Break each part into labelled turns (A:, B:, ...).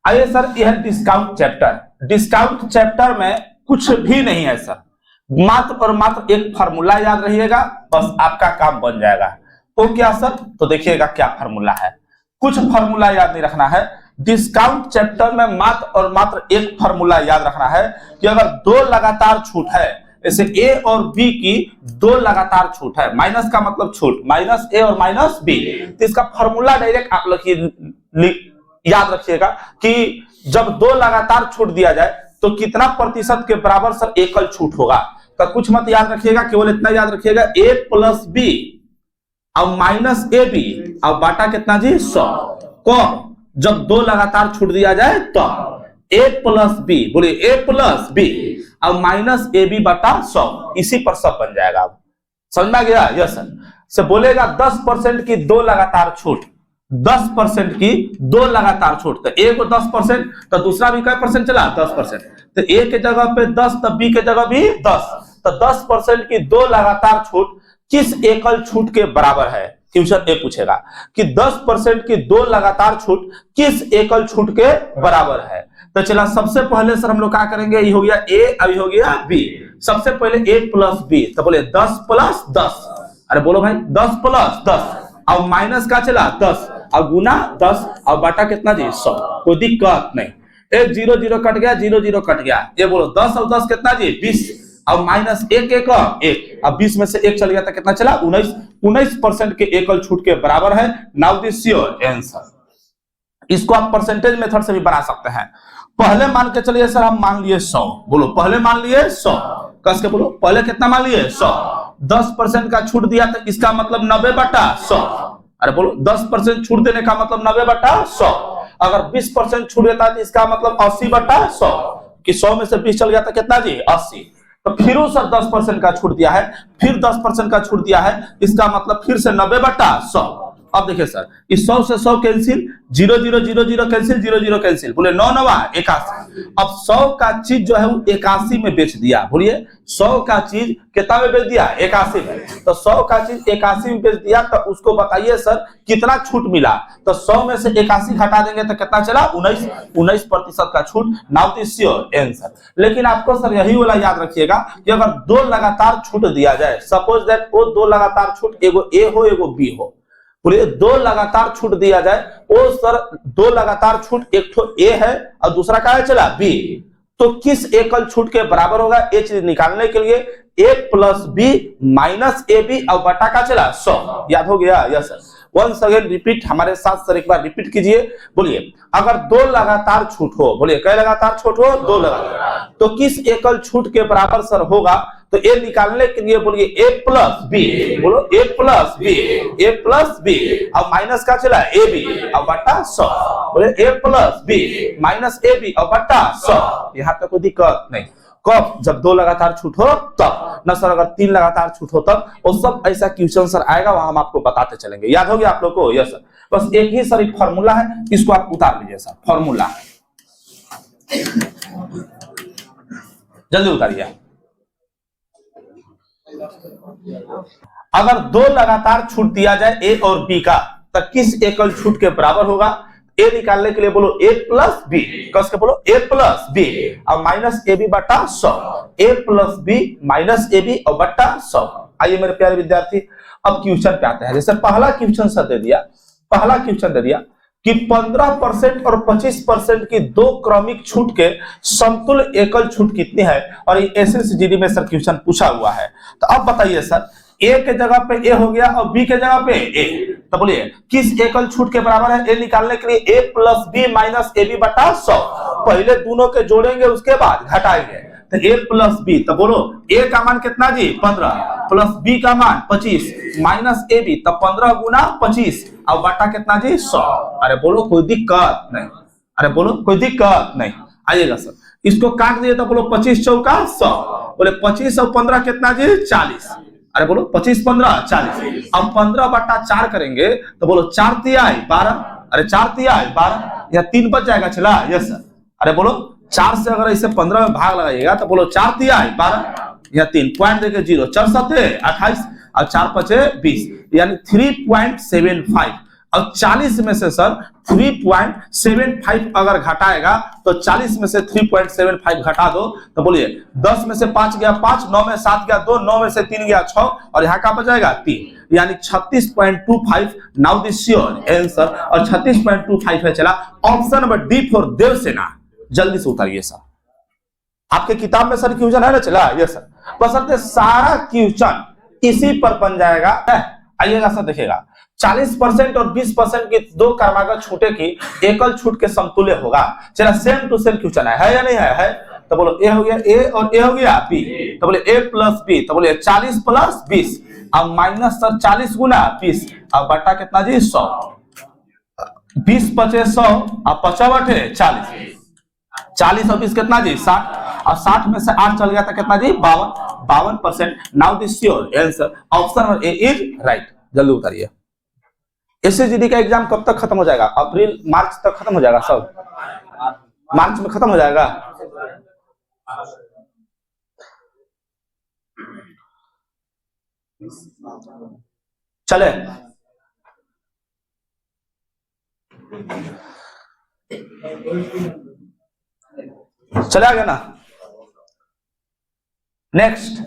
A: आइए सर, यह discount chapter, discount chapter में कुछ भी नहीं है सर, मात्र और मात्र एक फार्मूला याद रहिएगा, बस आपका काम बन जाएगा। तो क्या सर, तो देखिएगा क्या फार्मूला है, कुछ फार्मूला याद नहीं रखना है। डिस्काउंट चैप्टर में मात्र और मात्र एक फार्मूला याद रखना है कि अगर दो लगातार छूट है, जैसे ए और बी की दो लगातार छूट है, माइनस का मतलब छूट, माइनस ए और माइनस बी, तो इसका फार्मूला डायरेक्ट आप लोग याद रखिएगा कि जब दो लगातार छूट दिया जाए तो कितना प्रतिशत के बराबर सर एकल छूट होगा। तो कुछ मत याद रखिएगा, केवल इतना याद रखिएगा ए प्लस बी और माइनस ए बी और बाटा कितना जी 100, कौन जब दो लगातार छूट दिया जाए तो ए प्लस बी, बोलिए ए प्लस बी और माइनस ए बी बटा 100, इसी पर सब बन जाएगा। समझ में गया? Yes sir. से बोलेगा 10% की दो लगातार छूट, 10% की दो लगातार छूट, तो ए को 10% तो दूसरा भी क्या परसेंट चला 10%, तो ए के जगह पे 10 तो बी के जगह भी 10, तो 10% की दो लगातार छूट किस एकल छूट के बराबर है। क्वेश्चन ए पूछेगा कि 10% की दो लगातार छूट किस एकल छूट के बराबर है। तो चला सबसे पहले सर हम लोग क्या करेंगे, ये हो गया ए, अभी हो गया बी। सबसे पहले ए प्लस बी, तो बोले 10 प्लस 10, अरे बोलो भाई 10 प्लस 10 और माइनस का चला 10 और गुना 10 और बाटा कितना जी 100, कोई दिक्कत नहीं। एक 0 0 कट गया, 0 0 कट गया, ये बोलो 10 और 10 कितना जी 20 और माइनस 1 1 1, अब 20 में से 1 चल गया तो कितना चला 19% के एकल छूट के बराबर है। Now this your answer. इसको आप परसेंटेज मेथड से भी बना सकते हैं। पहले मान के चलिए सर, हम मान लिए 100, बोलो पहले मान लिए 100, कस के बोलो पहले कितना मान लिए 100, 10% का छूट दिया तो इसका मतलब 90 बटा 100, अरे बोलो 10% छूट देने का मतलब 90 बटा 100, अगर 20% छूट देता है तो इसका मतलब 80 बटा 100, कि 100 में से 20 चल गया तो कितना जी 80, तो फिर सर 10% का छूट दिया है, फिर 10% का छूट दिया है, इसका मतलब फिर से 90 बटा 100। अब देखिए सर, इस 100 से 100 कैंसिल, 0 0 0 0 कैंसिल, 0 0 कैंसिल, बोले 9 9 81। अब 100 का चीज जो है वो 81 में बेच दिया, बोलिए 100 का चीज कितना में बेच दिया 81 में, तो 100 का चीज 81 में बेच दिया, तो उसको बताइए सर कितना छूट मिला। तो 100 में से 81 घटा देंगे तो कितना चला 19% का छूट। Now this your answer. लेकिन आपको सर यही वाला याद रखिएगा कि अगर दो लगातार छूट दिया जाए, सपोज दैट वो दो लगातार छूट एगो ए हो एगो बी हो, बोलिए दो लगातार छूट दिया जाए, वो सर दो लगातार छूट एक तो ए है और दूसरा क्या है चला बी, तो किस एकल छूट के बराबर होगा, ये चीज निकालने के लिए A plus B minus A B और बटा का चला 100, याद हो गया? Yes sir. Once again repeat, हमारे साथ सर एक बार रिपीट कीजिए, बोलिए अगर दो लगातार छूट हो, बोलिए कई लगातार छूट हो, दो लगातार, तो किस एकल छूट के बराबर सर होगा। तो ए निकालने के लिए बोलिए ए प्लस बी, बोलो A plus B, A plus B और माइनस का चला ए बी और बटा 100, बोले A plus B minus A B और बटा 100। यहाँ पे कोई दिक्कत नहीं। कब? जब दो लगातार छूट हो तब ना सर, अगर 3 लगातार छूट हो तब, वो सब ऐसा क्वेश्चन सर आएगा, वहां हम आपको बताते चलेंगे। याद हो गया आप लोग को? Yes sir. बस एक ही सर एक फॉर्मूला है, इसको आप उतार लीजिए सर, फॉर्मूला जल्दी उतारिए। अगर दो लगातार छूट दिया जाए ए और बी का, तो किस एकल छूट के बराबर होगा। ए निकालने के लिए बोलो ए प्लस बी, कस के बोलो ए प्लस बी और माइनस ए बी बटा 100, A plus B minus A B और बटा 100। आइए मेरे प्यारे विद्यार्थी, अब क्वेश्चन पे आते हैं। जैसे पहला क्वेश्चन सर दे दिया, पहला क्वेश्चन दे दिया कि 15% और 25% की दो क्रमिक छूट के समतुल्य एकल छूट कितनी है, और ये एसएसजीडी में सर क्वेश्चन पूछा हुआ है। तो अब बताइए सर, ए के जगह पे ए हो गया और बी के जगह पे ए, तो बोलिए किस एकल छूट के बराबर है। ए निकालने के लिए A plus B minus A B बटा 100, पहले दोनों के जोड़ेंगे उसके बाद घटाएंगे, तो ए प्लस बी, तो बोलो ए का मान कितना जी 15 प्लस बी का मान 25 माइनस ए बी, तो 15 गुना 25 और बटा कितना जी 100। अरे बोलो कोई दिक्कत नहीं, अरे बोलो कोई दिक्कत नहीं। आइएगा सर, इसको काट दिए तो बोलो 25 चौका 100, बोले 25 और 15 कितना जी 40, अरे बोलो 25 15 40, अब 15 बटा 4 करेंगे तो बोलो 4 तिहाई 12, अरे 4 तिहाई 12, या 3 बच जाएगा चला। Yes sir. अरे बोलो 4 से अगर इसे 15 में भाग लगाइएगा तो बोलो 4 तिहाई 12, या 3 पॉइंट देके 0, 4 7 28 और 4 5 20, यानी 3.75। अब 40 में से सर 3.75 अगर घटाएगा तो 40 में से 3.75 घटा दो तो बोलिए 10 में से 5 गया 5, 9 में 7 गया 2, 9 में से 3 गया 6 और यहाँ क्या बचाएगा 3, यानी 36.25। नाउ दिस योर आंसर, और 36.25 है। चला option number D for Devasena. जल्दी से उतारिए सर, आपके किताब में सर क्वेश्चन है ना। चला यस सर, बस सारा क्वेश्चन इसी पर बन जाएगा। आइएगा सर, देखिएगा 40% और 20% की दो क्रमागत छूटे की एकल छूट के समतुल्य होगा। चला सेम टू सेम क्वेश्चन है या नहीं है? तो बोलो ए हो गया ए और ए हो गया बी, तो बोले ए प्लस बी, तो बोले 40 प्लस 20, अब माइनस सर 40 गुना 20, अब बटा कितना जी 100, 20 पचे 100, अब 55 40, 40 और 20 कितना जी 60, और 60 में से 8 चल गया था कितना जी 52%। Now this your answer, option number A is right. जल्दी उतारिए। एसएसजीडी का एग्जाम कब तक खत्म हो जाएगा? अप्रैल मार्च तक खत्म हो जाएगा सब, मार्च में खत्म हो जाएगा। चले चले आ गया ना। Next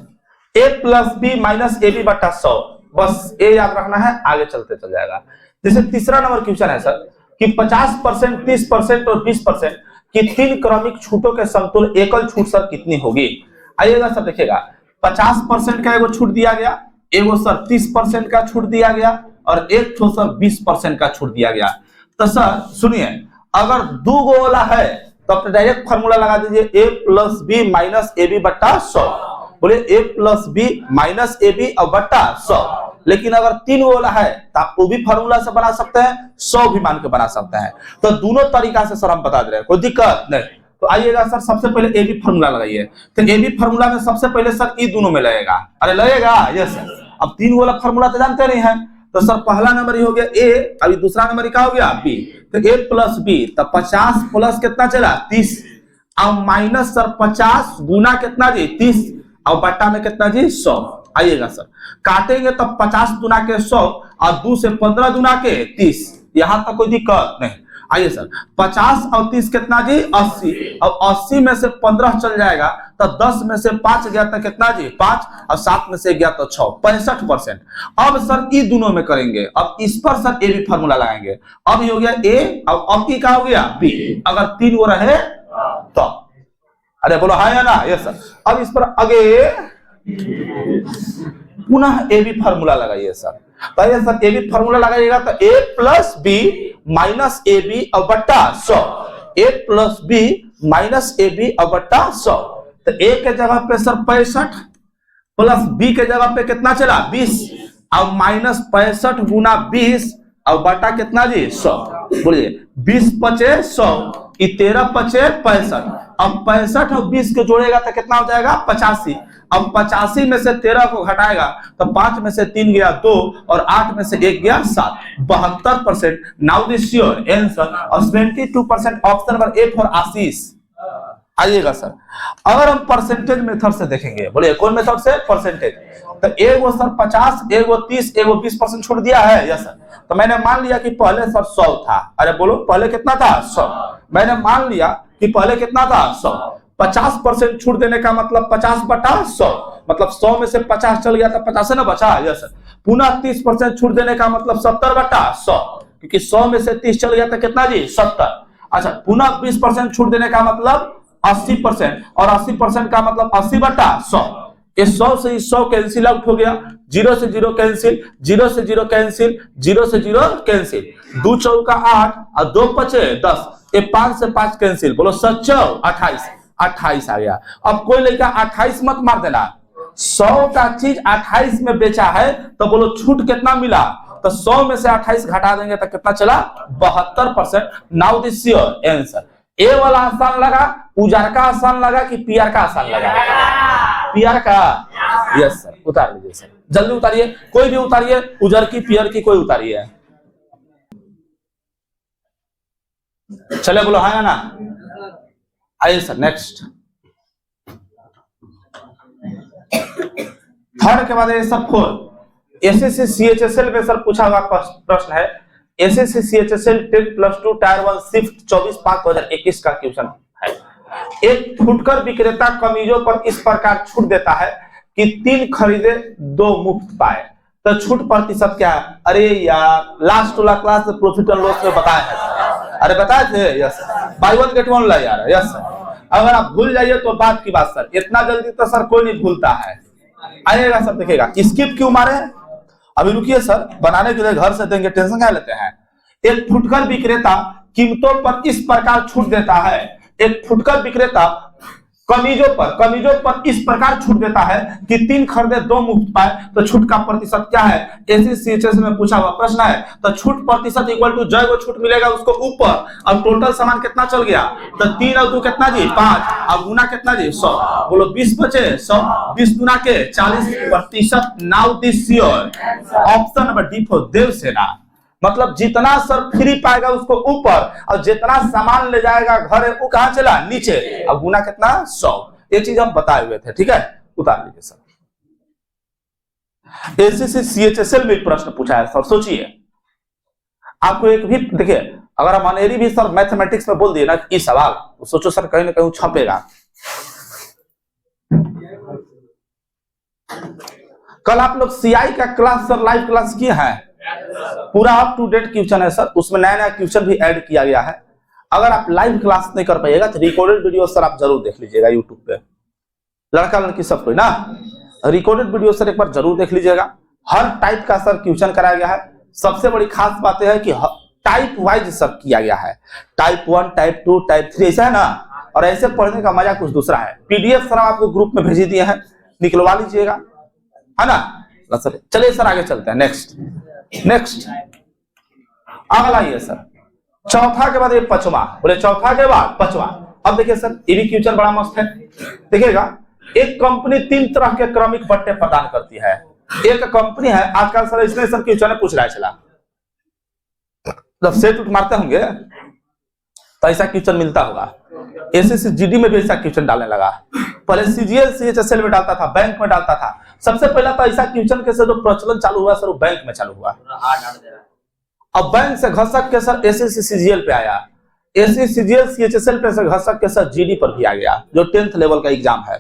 A: A plus B minus A B बटा 100, बस ए याद रखना है, आगे चलते चल जाएगा। जैसे तीसरा नंबर क्वेश्चन है सर कि 50%, 30% और 20% की तीन क्रमिक छूटों के समतुल्य एकल छूट सर कितनी होगी? आइएगा सर, देखिएगा 50% का एगो छूट दिया गया, एगो सर 30% का छूट दिया गया और एक ठो सर 20% का छूट दिया गया। तो सर सुनिए, अगर दो गो वाला है तो आप डायरेक्ट फॉर्मूला लगा दीजिए A plus B minus A B बटा 100। बोले A plus B minus A B और बटा 100। लेकिन अगर तीन वाला है तो आप वो भी फॉर्मूला से बना सकते हैं, 100 भी मान के बना सकते हैं। तो दोनों तरीका से सर हम बता दे रहे हैं, कोई दिक्कत नहीं। तो आइएगा सर, सबसे पहले ए बी फॉर्मूला लगाइए। तो ए बी फॉर्मूला में सबसे पहले सर ई दोनों में लगेगा। अरे लगेगा यस सर। अब तीन वाला फॉर्मूला तो जानते नहीं है, तो सर पहला नंबर ही हो गया ए, अभी दूसरा नंबर क्या हो गया बी। तो ए प्लस बी, तो 50 प्लस कितना चला 30, अब माइनस सर 50 गुना कितना जी 30, और बट्टा में कितना जी 100। आइएगा सर, काटेंगे तब 50 दुना के 100 और 2 से 15 दुना के 30, यहां तक कोई दिक्कत नहीं। आइए सर, 50 और 30 कितना जी 80, और 80 में से 15 चल जाएगा तो 10 में से 5 गया तो कितना जी 5, और 7 में से गया तो 6, 65%। अब सर ई दोनों में करेंगे, अब इस पर सर ए बी फॉर्मूला लगाएंगे। अब ये हो गया ए और अब की क्या हो गया बी, अगर तीन वो रहे तो। अरे बोलो हाँ या ना? Yes sir. अब इस पर आगे पुनः ए बी फॉर्मूला लगाइए सर। पहले सर ए बी फॉर्मूला लगाइएगा तो A plus B minus A B और बट्टा 100, A plus B minus A B और बट्टा 100। तो ए के जगह पे सर 65 प्लस बी के जगह पे कितना चला 20, और माइनस 65 गुना 20 और बटा कितना जी 100। बोलिए 20 पचे 100, 13 पचे 65, अब 65 और 20 को जोड़ेगा तो कितना हो जाएगा 85। अब 85 में से 13 को घटाएगा तो 5 में से 3 गया 2 और 8 में से 1 गया 7, 72%। नाउ दिस योर आंसर, और 72% ऑप्शन नंबर ए फॉर आशीष। आइएगा सर, अगर हम परसेंटेज मेथड से देखेंगे, बोलिए कौन मेथड से? परसेंटेज। तो एगो सर 50, एगो 30, एगो 20% छूट दिया है। Yes sir. तो मैंने मान लिया कि पहले सर 100 था। अरे बोलो पहले कितना था 100। मैंने मान लिया कि पहले कितना था 100। 50% छूट देने का मतलब 50 बटा 100, मतलब 100 में से 50 चल गया था 50 ना बचा। Yes sir. पुनः 30% छूट देने का मतलब 70 बटा 100, क्योंकि 100 में से 30 चल गया था कितना जी 70। अच्छा, पुनः 20% छूट देने का मतलब 80%, और 80% का मतलब 80 बटा 100। ये 100 से 100 कैंसिल आउट हो गया, 0 से 0 कैंसिल, 0 से 0 कैंसिल, 0 से 0 कैंसिल, 2 चौका 8 और 2 पचे 10, ये 5 से 5 कैंसिल। बोलो 7 28, 28 आ गया। अब कोई लड़का 28 मत मार देना, 100 का चीज 28 में बेचा है तो बोलो छूट कितना मिला? तो 100 में से 28 घटा देंगे तो कितना चला 72%। Now this your answer. A वाला आसान लगा, उजार का आसान लगा कि पीआर का आसान लगा? पीआर का। यस सर, उतार लीजिए सर, जल्दी उतारिए, कोई भी उतारिए, उजर की पीआर की कोई उतारिए। चले बोलो हाँ या ना? आइए सर नेक्स्ट। थर्ड के बाद सर 4 एसएससी सीएचएसएल में सर पूछा हुआ प्रश्न है एसएससी सीएचएसएल 10+2 टायर 1 शिफ्ट 24/5/2021 का क्वेश्चन है। एक फुटकर विक्रेता कमीजों पर इस प्रकार छूट देता है कि 3 खरीदे 2 मुफ्त पाए, तो छूट प्रतिशत क्या है? अरे यार लास्ट वाला क्लास प्रॉफिट एंड लॉस में बताया है, अरे बताए थे। यस बाय 1 गेट 1 ला यार। यस अगर आप भूल जाइए तो बात की बात सर, इतना जल्दी तो सर कोई नहीं भूलता है। आइएगा सर देखिएगा, स्किप क्यों मारे? अभी रुकिए सर, बनाने के लिए घर से देंगे, टेंशन क्या लेते हैं। एक फुटकर विक्रेता कीमतों पर इस प्रकार छूट देता है, एक फुटकर विक्रेता कमीजों पर इस प्रकार छूट देता है कि 3 खरीदे 2 मुफ्त पाए, तो छूट का प्रतिशत क्या है? एसएससी में पूछा हुआ प्रश्न है। तो छूट प्रतिशत इक्वल टू जो वो छूट मिलेगा उसको ऊपर, और टोटल सामान कितना चल गया? तो 3 और 2 कितना जी? 5, और गुना कितना जी? 100। बोलो 20 बचे 100, 20 गुना के 40%। Now this your option number D for Devasena. मतलब जितना सर फ्री पाएगा उसको ऊपर, और जितना सामान ले जाएगा घर वो कहां चला? नीचे, अब गुना कितना? 100। ये चीज हम बताए हुए थे, ठीक है, उतार लीजिए सर। एसएससी सीएचएसएल में प्रश्न पूछा है सर, सोचिए आपको एक भी देखिए, अगर हम अनेरी भी सर मैथमेटिक्स में बोल दिए ना कि सवाल, तो सोचो सर कहीं ना कहीं छपेगा। कल आप लोग सीआई का क्लास सर लाइव क्लास किए हैं, पूरा अप टू डेट क्वेश्चन है सर, उसमें नया नया क्वेश्चन भी ऐड किया गया है। अगर आप लाइव क्लास नहीं कर पाइएगा तो रिकॉर्डेड वीडियो सर आप जरूर देख लीजिएगा यूट्यूब पे, लड़का लड़की सब कोई ना, रिकॉर्डेड वीडियो सर एक बार जरूर देख लीजिएगा। हर टाइप का सर क्वेश्चन कराया गया है। सबसे बड़ी खास बात यह है कि टाइप वाइज सब किया गया है, टाइप 1, टाइप 2, टाइप 3, ऐसा है ना। और ऐसे पढ़ने का मजा कुछ दूसरा है। पीडीएफ सर आपको ग्रुप में भेज दिए हैं, निकलवा लीजिएगा, है ना सर। चलिए सर आगे चलते हैं। नेक्स्ट अगला ये सर, चौथा के बाद ये पांचवा, बोले चौथा के बाद पांचवा। अब देखिए सर ये भी क्वेश्चन बड़ा मस्त है, देखिएगा। एक कंपनी 3 तरह के क्रमिक बट्टे प्रदान करती है। एक कंपनी है, आजकल सर इसमें सर क्वेश्चन पूछ रहा है, चला जब सेट उठ मारते होंगे तो ऐसा क्वेश्चन मिलता होगा। एसएससी जीडी में भी ऐसा क्वेश्चन डालने लगा। पहले सीजीएल सीएचएसएल में डालता था, बैंक में डालता था। सबसे पहला तो ऐसा क्वेश्चन के सर जो प्रचलन चालू हुआ सर वो बैंक में चालू हुआ। अब बैंक से घसक के सर एसएससी सीजीएल पे आया, एसएससी सीजीएल सीएचएसएल पे से घसक के सर जीडी पर भी आ गया, जो 10th लेवल का एग्जाम है।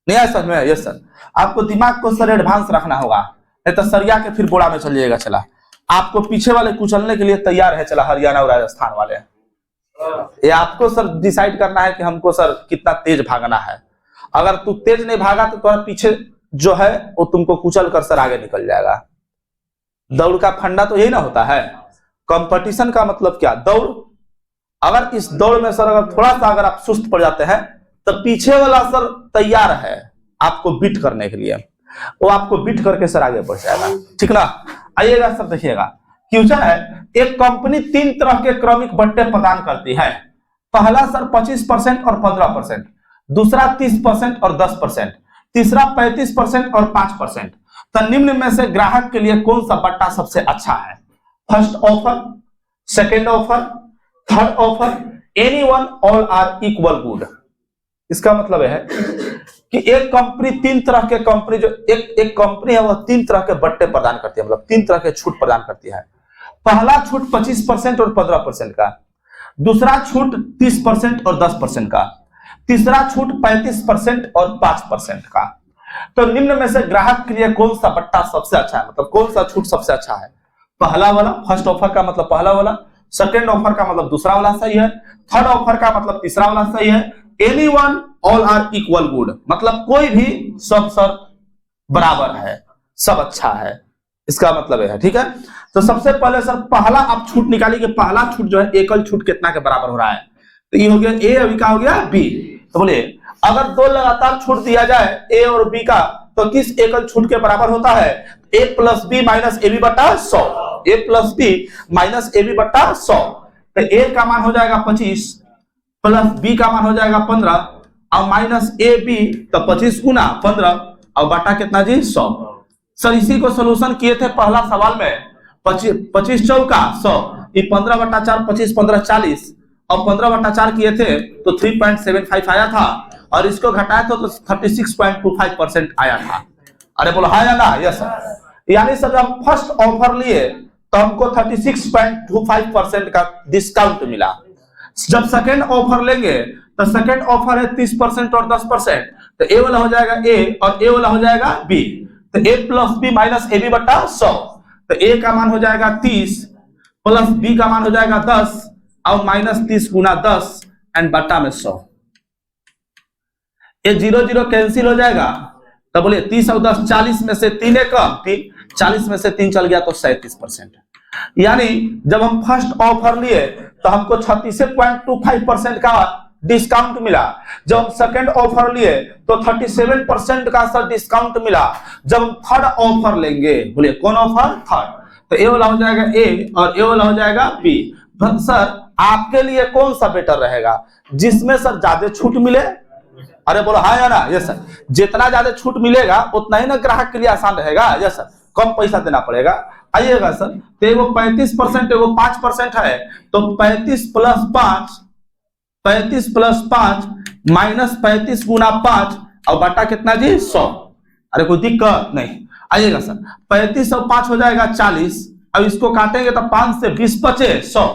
A: नहीं है सर में? यस सर, आपको दिमाग को सर एडवांस रखना होगा, नहीं तो सरिया के फिर बोड़ा में चलिएगा। चला आपको पीछे वाले कुचलने के लिए तैयार है, चला हरियाणा और राजस्थान वाले। ये आपको सर डिसाइड करना है कि हमको सर कितना तेज भागना है। अगर तू तेज नहीं भागा तो तुम्हारे पीछे जो है वो तुमको कुचल कर सर आगे निकल जाएगा। दौड़ का फंडा तो यही ना होता है। कंपटीशन का मतलब क्या? दौड़। अगर इस दौड़ में सर अगर थोड़ा सा अगर आप सुस्त पड़ जाते हैं तो पीछे वाला सर तैयार है आपको बीट करने के लिए, वो आपको बीट करके सर आगे बढ़ जाएगा, ठीक ना। आइएगा सर देखिएगा, क्वेश्चन है एक कंपनी 3 तरह के क्रमिक बट्टे प्रदान करती है। पहला सर 25% और 15%, दूसरा 30% और 10%, तीसरा 35% और 5%। तो निम्न में से ग्राहक के लिए कौन सा बट्टा सबसे अच्छा है? First offer, second offer, third offer, any one, all are equal good. इसका मतलब है कि एक कंपनी 3 तरह के कंपनी जो एक कंपनी है वह 3 तरह के बट्टे प्रदान करती है, मतलब 3 तरह के छूट प्रदान करती है। पहला छूट 25% और 15% का, दूसरा छूट 30% और 10% का, तीसरा छूट 35% और 5% का। तो निम्न में से ग्राहक के लिए कौन सा बट्टा सबसे अच्छा है, मतलब कौन सा छूट सबसे अच्छा है? पहला वाला, फर्स्ट ऑफर का मतलब पहला वाला, सेकेंड ऑफर का मतलब दूसरा वाला सही है, थर्ड ऑफर का मतलब तीसरा वाला सही है, any one, all are equal good, मतलब कोई भी सब सर बराबर है, सब अच्छा है, इसका मतलब है, ठीक है। तो सबसे पहले सर पहला आप छूट निकालिए कि पहला छूट जो है एकल छूट कितना के बराबर हो रहा है। तो ये हो गया ए, अभी का हो गया बी। तो बोले अगर 2 लगातार छूट दिया जाए ए और बी का तो किस एकल छूट के बराबर होता है? A plus B minus A B बटा 100, A plus B minus A B बटा 100। तो ए का मान हो जाएगा 25 प्लस बी का मान हो जाएगा 15 और माइनस ए बी, तो 25 गुना 15 और बटा कितना जी? 100। सर इसी को सोल्यूशन किए थे पहला सवाल में, 25 चौका 100, ये 15 बटा 4, 25 15 40 और 15 बटा 4 किए थे तो 3.75 आया था, और इसको घटाया तो 36.25% आया था। अरे बोलो हाँ या ना? Yes sir. यानी सर जब फर्स्ट ऑफर लिए तो हमको 36.25% का डिस्काउंट मिला। जब सेकेंड ऑफर लेंगे तो सेकेंड ऑफर है 30% और 10%, तो ए वाला हो जाएगा ए और ए वाला हो जाएगा बी। तो A plus B minus A B बटा 100, तो ए का मान हो जाएगा 30 प्लस बी का मान हो जाएगा 10 और माइनस 30 गुना 10 एंड बटा में 100। ये 0 0 कैंसिल हो जाएगा, तो बोलिए 30 और 10 40 में से 3 कम 3, 40 में से 3 चल गया तो 37%। यानी जब हम फर्स्ट ऑफर लिए तो हमको 36.25% का डिस्काउंट मिला। जब हम सेकंड ऑफर लिए तो 37% का सर डिस्काउंट मिला। जब हम थर्ड ऑफर लेंगे, बोलिए कौन ऑफर? थर्ड, तो ए वाला हो जाएगा ए और ए वाला हो जाएगा बी। सर आपके लिए कौन सा बेटर रहेगा? जिसमें सर ज्यादा छूट मिले। अरे बोलो हाँ या ना? Yes sir. जितना ज्यादा छूट मिलेगा उतना ही ना ग्राहक के लिए आसान रहेगा। यस सर, कम पैसा देना पड़ेगा। आइएगा सर, तो वो 35% है, वो 5% है, तो 35 प्लस 5 माइनस 35 गुना 5 और बटा कितना जी? 100। अरे कोई दिक्कत नहीं। आइएगा सर, 35 और 5 हो जाएगा 40। अब इसको काटेंगे तो 5 से 20 बचे 100,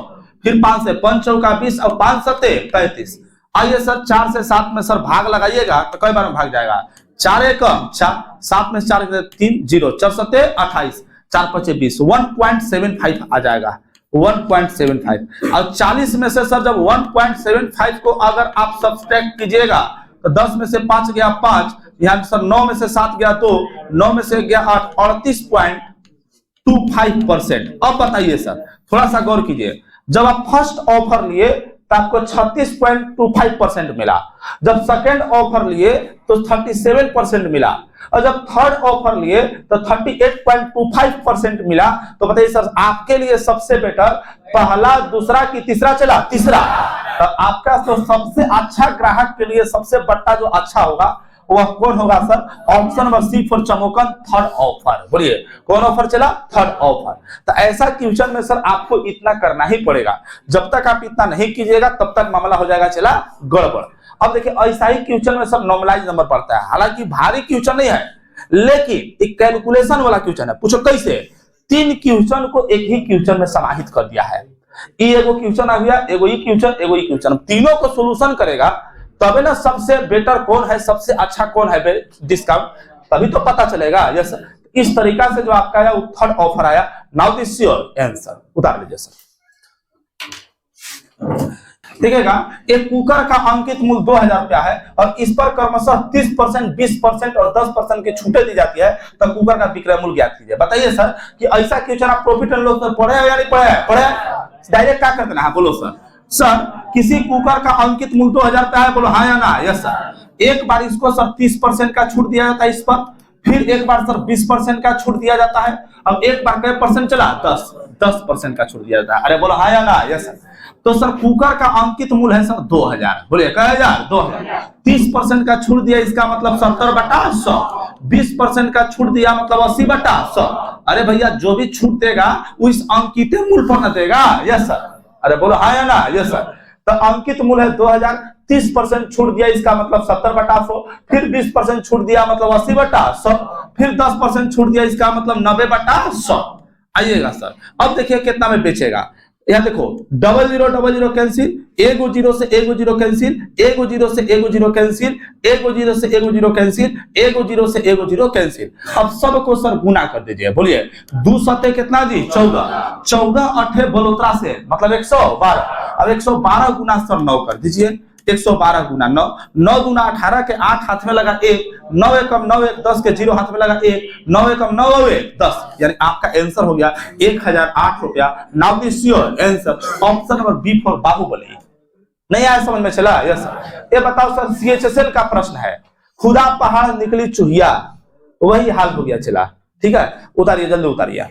A: फिर 5 से 5 चौका 20 और 5 सत्ते 35। आइए सर 4 से 7 में सर भाग लगाइएगा तो कई बार में भाग जाएगा? 4 एकम 4, 7 में 4 3 0, 4 सत्ते 28, 4 पचे 20, 1.75 आ जाएगा। 1.75 और 40 में से सर जब 1.75 को अगर आप सब्सट्रैक्ट कीजिएगा तो 10 में से 5 गया 5, यहाँ सर 9 में से 7 गया तो 9 में से गया 8, 38.25%। अब बताइए सर, थोड़ा सा गौर कीजिए, जब आप फर्स्ट ऑफर लिए तो आपको 36.25% मिला, जब सेकेंड ऑफर लिए तो 37% मिला, और जब थर्ड ऑफर लिए तो 38.25% मिला। तो बताइए सर आपके लिए सबसे बेटर पहला, दूसरा की तीसरा? चला तीसरा। तो आपका तो सबसे अच्छा ग्राहक के लिए सबसे बड़ा जो अच्छा होगा वह कौन होगा sir? Option number C for चमोकन, थर्ड ऑफर। बोलिए कौन ऑफर चला? Third offer. तो ऐसा क्वेश्चन में सर आपको इतना करना ही पड़ेगा। जब तक आप इतना नहीं कीजिएगा तब तक मामला हो जाएगा चला गड़बड़। अब देखिए ऐसा ही क्वेश्चन में सर नॉर्मलाइज नंबर पड़ता है, हालांकि भारी क्वेश्चन नहीं है लेकिन एक कैलकुलेशन वाला क्वेश्चन है। पूछो कैसे? 3 क्वेश्चन को एक ही क्वेश्चन में समाहित कर दिया है। ये एगो क्वेश्चन आ गया, एगो ही क्वेश्चन, एगो ही क्वेश्चन, तीनों को सोल्यूशन करेगा तभी ना सबसे बेटर कौन है, सबसे अच्छा कौन है डिस्काउंट, तभी तो पता चलेगा। यस, इस तरीका से जो आपका आया थर्ड ऑफर आया। नाउ दिस योर आंसर, उतार लीजिए सर। देखिएगा, एक कुकर का अंकित मूल्य 2000 रुपया है और इस पर क्रमशः 30%, 20% और 10% की छूटें दी जाती है, तो कुकर का विक्रय मूल्य ज्ञात कीजिए। बताइए सर कि ऐसा क्वेश्चन आप प्रॉफिट एंड लॉस में पढ़े या नहीं पढ़े? पढ़े। डायरेक्ट क्या कर देना है? बोलो सर। सर किसी कुकर का अंकित मूल्य 2000 रुपया है, बोलो हाँ या ना? Yes sir. एक बार इसको सर 30% का छूट दिया जाता है इस पर, फिर एक बार सर 20% का छूट दिया जाता है, अब एक बार क्या परसेंट चला? 10% का छूट दिया जाता है। अरे बोलो हाँ या ना? Yes sir. तो सर कुकर का अंकित मूल्य है सर 2000, बोलिए क्या? 2000। 30% का छूट दिया, इसका मतलब 70/100। 20% का छूट दिया मतलब 80/100। अरे भैया जो भी छूट देगा वो इस अंकित मूल्य पर न देगा। Yes sir. अरे बोलो हाँ या ना? Yes sir. तो अंकित मूल्य है 2000, 30% छूट दिया इसका मतलब 70/100, फिर 20% छूट दिया मतलब 80/100, फिर 10% छूट दिया इसका मतलब 90/100। आइएगा सर, अब देखिए कितना में बेचेगा। यहाँ देखो 0000 कैंसिल, एगो 0 से एगो 0 कैंसिल, एगो 0 से एगो 0 कैंसिल, एगो 0 से एगो 0 कैंसिल, एगो 0 से एगो 0 कैंसिल। अब सबको सर गुना कर दीजिए। बोलिए 2 सत्ते कितना जी? 14। 14 8 बलोत्रा से मतलब 112। अब 112 गुना सर 9 कर दीजिए। 112 गुना 9, 9 गुना 18 के 8 हाथ में लगा 1, 9 एकम 9 1 10 के 0 हाथ में लगा 1, 9 एकम 9 1 10, यानी आपका आंसर हो गया 1008 रुपया। Now this your answer, option number B for Baahubali. नहीं आया समझ में? चला? Yes sir. ये बताओ सर, CHSL का प्रश्न है, खुदा पहाड़ निकली चूहिया, वही हाल हो गया। चला ठीक है, उतारिए जल्दी उतारिए।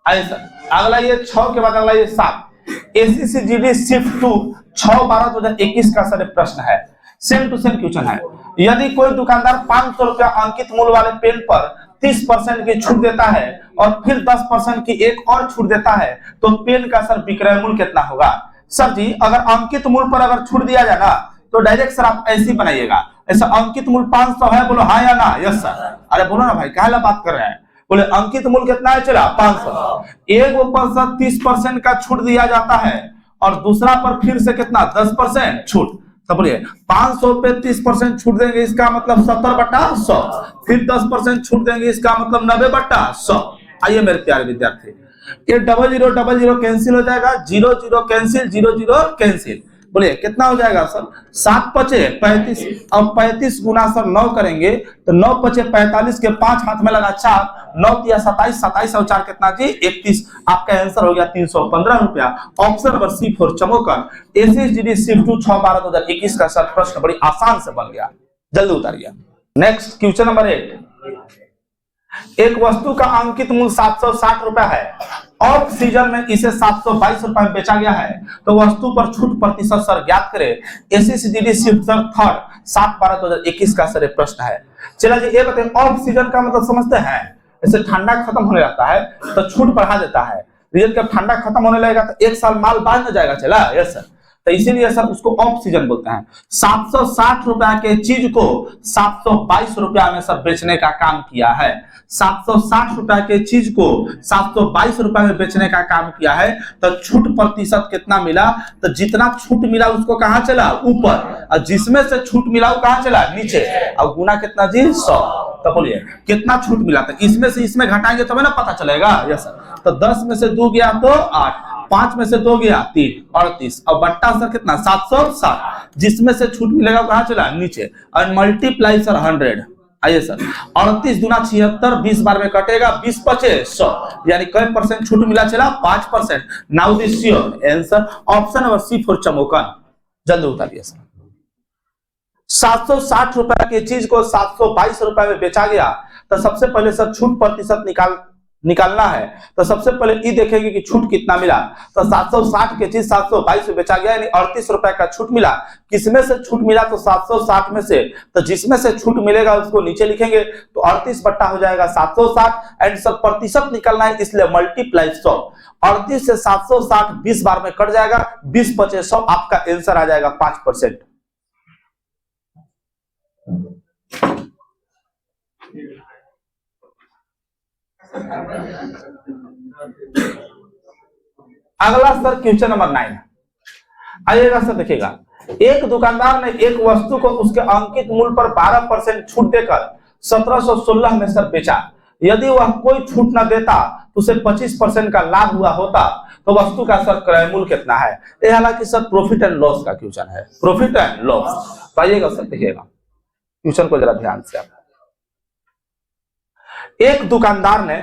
A: आइए सर, अगला ये 6 के बाद अगला ये 7। ACCGD शिफ्ट टू 6/12/2021 का सर प्रश्न है, सेम टू सेम क्वेश्चन है। यदि कोई दुकानदार 500 रुपया अंकित मूल्य वाले पेन पर 30% की छूट देता है और फिर 10% की एक और छूट देता है, तो पेन का सर विक्रय मूल्य कितना होगा? सर जी अगर अंकित मूल्य पर अगर छूट दिया जाए ना तो डायरेक्ट सर आप ऐसे ही बनाइएगा। ऐसा अंकित मूल्य 500 है, बोलो हाँ या ना? Yes sir. अरे बोलो ना भाई, क्या बात कर रहे हैं? बोले अंकित मूल्य कितना है चला 500। एक पर 30% का छूट दिया जाता है और दूसरा पर फिर से कितना 10% छूट। तो बोलिए 500 पे 30% छूट देंगे, इसका मतलब 70/100, फिर 10% छूट देंगे, इसका मतलब 90/100। आइए मेरे प्यारे विद्यार्थी, ये 0000 कैंसिल हो जाएगा, 00 कैंसिल, 00 कैंसिल। बोलिए कितना हो जाएगा सर 7 पचे 35। अब 35 गुना सर 9 करेंगे तो 9 पचे 45 के 5 हाथ में लगा 4, 9 तिया 27, 27 और 4 कितना जी 31। आपका आंसर हो गया 315 रुपया। ऑप्शन नंबर सी फॉर चमोकन एसएसजीडी शिफ्ट 6/12/2021 का सर प्रश्न बड़ी आसान से बन गया, जल्दी उतारिए। Next question number 8। एक वस्तु का अंकित मूल्य 760 रुपया है, ऑफ सीजन में इसे 722 रुपए में बेचा गया है, तो वस्तु पर छूट प्रतिशत सर ज्ञात करें। एसएसजीडी शिफ्ट सर 3rd 7/12/2021 का सर प्रश्न है। चला जी ये बताइए ऑफ सीजन का मतलब समझते हैं, जैसे ठंडा खत्म होने लगता है तो छूट बढ़ा देता है, रीजन जब ठंडा खत्म होने लगेगा तो एक साल माल बाहर न जाएगा, चला यस सर, तो इसीलिए सर उसको ऑफ सीजन बोलते हैं। 760 रुपया के चीज को 722 रुपया में सर बेचने का काम किया है। 760 रुपया के चीज को 722 रुपया में बेचने का काम किया है, तो छूट प्रतिशत कितना मिला, तो जितना छूट मिला उसको कहां चला ऊपर, और जिसमें से छूट मिला वो कहां चला नीचे, और गुना कितना जी 100। तो बोलिए कितना छूट मिला, तो इसमें से इसमें घटाएंगे तब ना पता चलेगा यस सर। तो 10 में से 2 गया तो 8, 5 में से 2 गया 3, 38 और बट्टा सर कितना 760, जिसमें से छूट मिलेगा कहां चला नीचे, और मल्टीप्लाई सर 100। आइए सर 38 दूना 76, 20 बार में कटेगा, 20 पचे 100, यानी कई परसेंट छूट मिला चला 5%। Now this your answer option number C for चमोकन, जल्दी उतारिए सर। 760 रुपए की चीज को 722 रुपए में बेचा गया, तो सबसे पहले सर छूट प्रतिशत निकालना है, तो सबसे पहले ये देखेंगे कि छूट कितना मिला। तो 760 की चीज 722 में बेचा गया, यानी 38 रुपए का छूट मिला। किसमें से छूट मिला, तो 760 में से, तो जिसमें से छूट मिलेगा उसको नीचे लिखेंगे, तो 38 बट्टा हो जाएगा 760, एंड सर प्रतिशत निकलना है इसलिए मल्टीप्लाई 100। 38 से 760 20 बार में कट जाएगा, 20 पचे 100, आपका आंसर आ जाएगा 5%। अगला सर क्वेश्चन नंबर 9 आइएगा सर, देखिएगा एक दुकानदार ने एक वस्तु को उसके अंकित मूल्य पर 12% छूट देकर 1716 में सर बेचा। यदि वह कोई छूट न देता तो उसे 25% का लाभ हुआ होता, तो वस्तु का सर क्रय मूल्य कितना है। ये हालांकि सर प्रॉफिट एंड लॉस का क्वेश्चन है, प्रॉफिट एंड लॉस। तो आइएगा सर देखिएगा क्वेश्चन को जरा ध्यान से। एक दुकानदार ने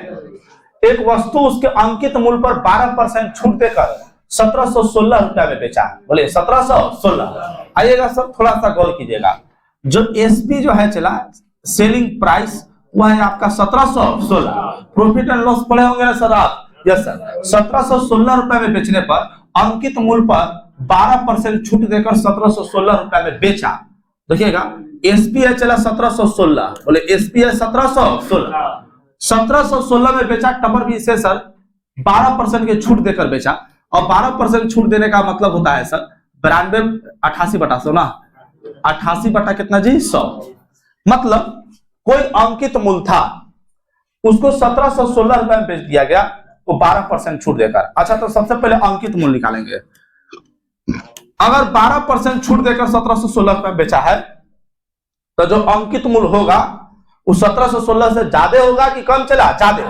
A: एक वस्तु उसके अंकित मूल्य पर 12% छूट देकर 1716 रुपया में बेचा। बोले 1716। आइएगा सर थोड़ा सा गौर कीजिएगा, जो एसपी जो है चला सेलिंग प्राइस वह है आपका 1716। प्रॉफिट एंड लॉस पढ़े होंगे ना सर आप, यस सर। 1716 रुपए में बेचने पर अंकित मूल्य पर 12% छूट देकर 1716 रुपए में बेचा। देखिएगा एसपी है चला 1716, बोले एसपी है 1716, 1716 में बेचा। टपर भी इसे सर 12% के छूट देकर बेचा, और 12% छूट देने का मतलब होता है सर 92 88/100 ना, 88 बटा कितना जी 100। मतलब कोई अंकित मूल्य था उसको 1716 रुपए में बेच दिया गया, तो 12% छूट देकर। अच्छा तो सबसे पहले अंकित मूल्य निकालेंगे। अगर 12% छूट देकर 1716 रुपए में बेचा है, तो जो अंकित मूल्य होगा वो 1716 से ज्यादा होगा कि कम चला, ज्यादा।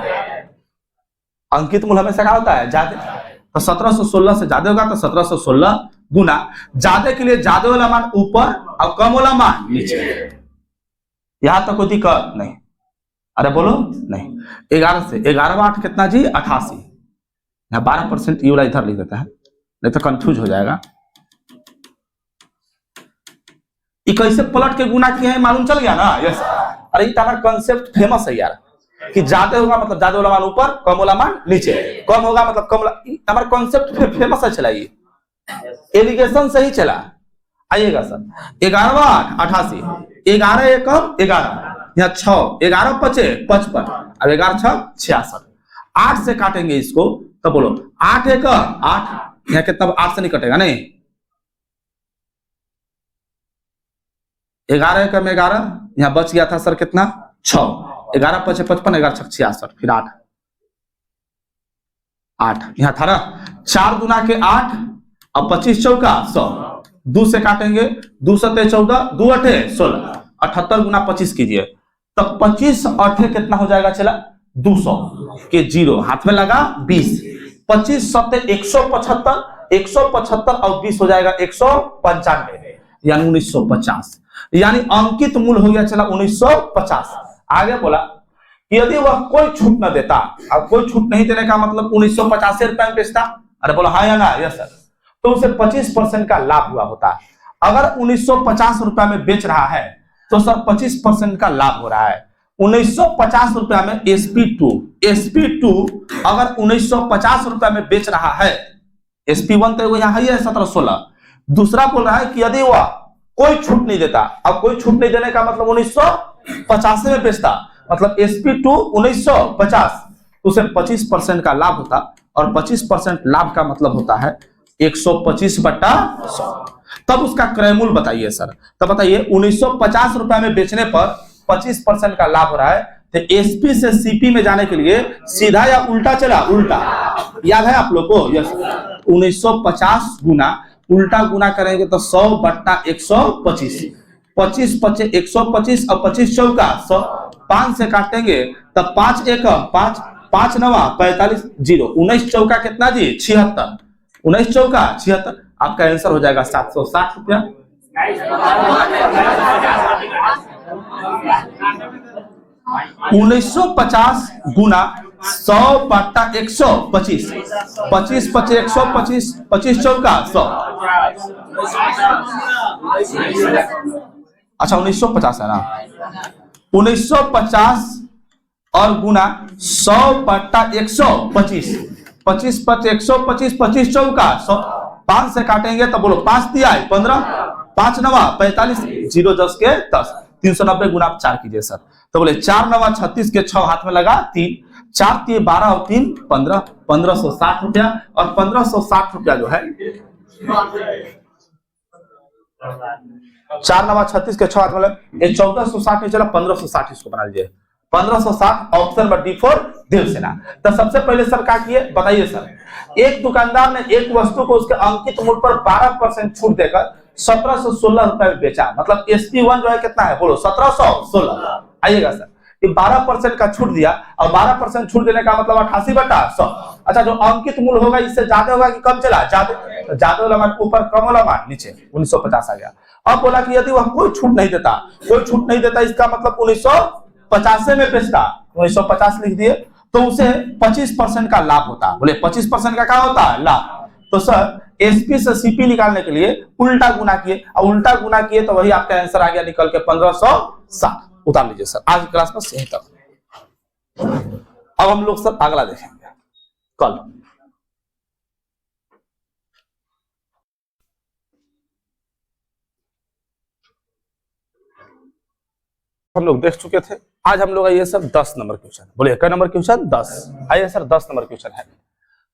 A: अंकित मूल्य हमेशा क्या होता है, ज्यादा। तो 1716 से ज्यादा होगा, तो 1716 गुना ज्यादा के लिए ज्यादा वाला मान ऊपर और कम वाला मान नीचे। यहां तक कोई दिक्कत नहीं, अरे बोलो नहीं। 11 से 11/8 कितना जी 88। यहाँ 12% ये वाला इधर लिख देता है, नहीं तो कंफ्यूज हो जाएगा। कैसे पलट के गुना किए हैं मालूम चल गया ना, यस। अरे ये हमारा कॉन्सेप्ट फेमस है यार, कि ज्यादा होगा मतलब ज्यादा वाला मान ऊपर, कम वाला मान नीचे, कम होगा मतलब कम वाला। हमारा कॉन्सेप्ट फेमस है चला, ये एलिगेशन से ही चला। आइएगा सर 11/8 88, 11 एकम 11, यहाँ 6, 11 पचे 55, अब 11 6 66। 8 से काटेंगे इसको, तो बोलो 8 एक 8, यहाँ कितना 8 से नहीं कटेगा नहीं, 11 एकम 11, यहाँ बच गया था सर कितना 6, 11 पचे 55, 11 छक 66, फिर 8 यहाँ था ना, 4 दूना के 8 और 25 चौका 100, 2 से काटेंगे, 2 सते 14, 2 अठे 16, 78 गुना 25 कीजिए, तब 25 अठे कितना हो जाएगा चला 200 के 0 हाथ में लगा 20, 25 सते 175, 175 और 20 हो जाएगा 195, यानी 1950, यानी अंकित मूल्य हो गया चला 1950। आगे बोला कि यदि वह कोई छूट न देता, अब कोई छूट नहीं देने का मतलब 1950 रुपए में बेचता, अरे बोला हाँ या ना, यस सर, तो उसे 25% का लाभ हुआ होता। अगर 1950 रुपए में बेच रहा है तो सर 25% का लाभ हो रहा है। 1950 रुपए में SP2 अगर 1950 रुपए में बेच रहा है, SP1 तो यहाँ है 1716, दूसरा बोल रहा है कि यदि वह कोई छूट नहीं देता, अब कोई छूट नहीं देने का मतलब 1950 में बेचता, मतलब SP2 1950, उसे 25% का लाभ होता, और 25% लाभ का मतलब होता है 125/100। तब उसका क्रय मूल्य बताइए सर, तब बताइए 1950 रुपए में बेचने पर 25% का लाभ हो रहा है, तो SP से CP में जाने के लिए सीधा या उल्टा चला, उल्टा, याद है आप लोग को, यस, 1950 गुना उल्टा गुना करेंगे तो 100/125, 25 पचे 125 और 25 चौका 100, 5 से काटेंगे तब 5 एकम 5, 5 नवा 45, 0, 19 चौका कितना जी 76, 19 चौका 76, आपका आंसर हो जाएगा 760 रुपया। 1950 गुना 100/125, 25 पचे 125, 25 चौका 100, अच्छा 1950 है ना, 1950 और गुना 100/125, 25 पचे 125, 25 चौका 100, 5 से काटेंगे तो बोलो 5 दिया है 15, 5 नवा 45, 0 10 के 10, 390 गुना आप 4 कीजिए सर, तो बोले 4 नवा 36 के 6 हाथ में लगा 3, 4 दिए 12 और 3 15, 1560 रुपया, और 1560 रुपया जो है 4 नवा 36 के 6 हाथ में लगा, 1460 नहीं चला, 1560 इसको बना लीजिए, 1560 ऑप्शन नंबर D4 देवसेना। तो सबसे पहले सर क्या किए बताइए सर, एक दुकानदार ने एक वस्तु को उसके अंकित मूल्य पर 12% छूट देकर 1716 रुपए में बेचा, मतलब SP1 जो है कितना है बोलो 1716, आइएगा सर, ये 12% का छूट दिया, और 12% छूट देने का मतलब 88/100, अच्छा जो अंकित मूल्य होगा इससे ज्यादा होगा कि कम चला, ज्यादा वाला मान ऊपर, कम वाला मान नीचे, 1950 आ गया। अब बोला कि यदि वह कोई छूट नहीं देता, कोई छूट नहीं देता इसका मतलब 1950 में बेचता, 1950 लिख दिए, तो उसे 25% का लाभ होता, बोले 25% का क्या होता है लाभ, तो सर SP से CP निकालने के लिए उल्टा गुना किए, और उल्टा गुना किए तो वही आपका आंसर आ गया निकल के 1560, उतार लीजिए सर, आज क्लास में सही तक। अब हम लोग सर अगला देखेंगे कल। हम लोग देख चुके थे, आज हम लोग आइए सर 10 नंबर क्वेश्चन, बोलिए क्या नंबर क्वेश्चन 10, आइए सर 10 नंबर क्वेश्चन है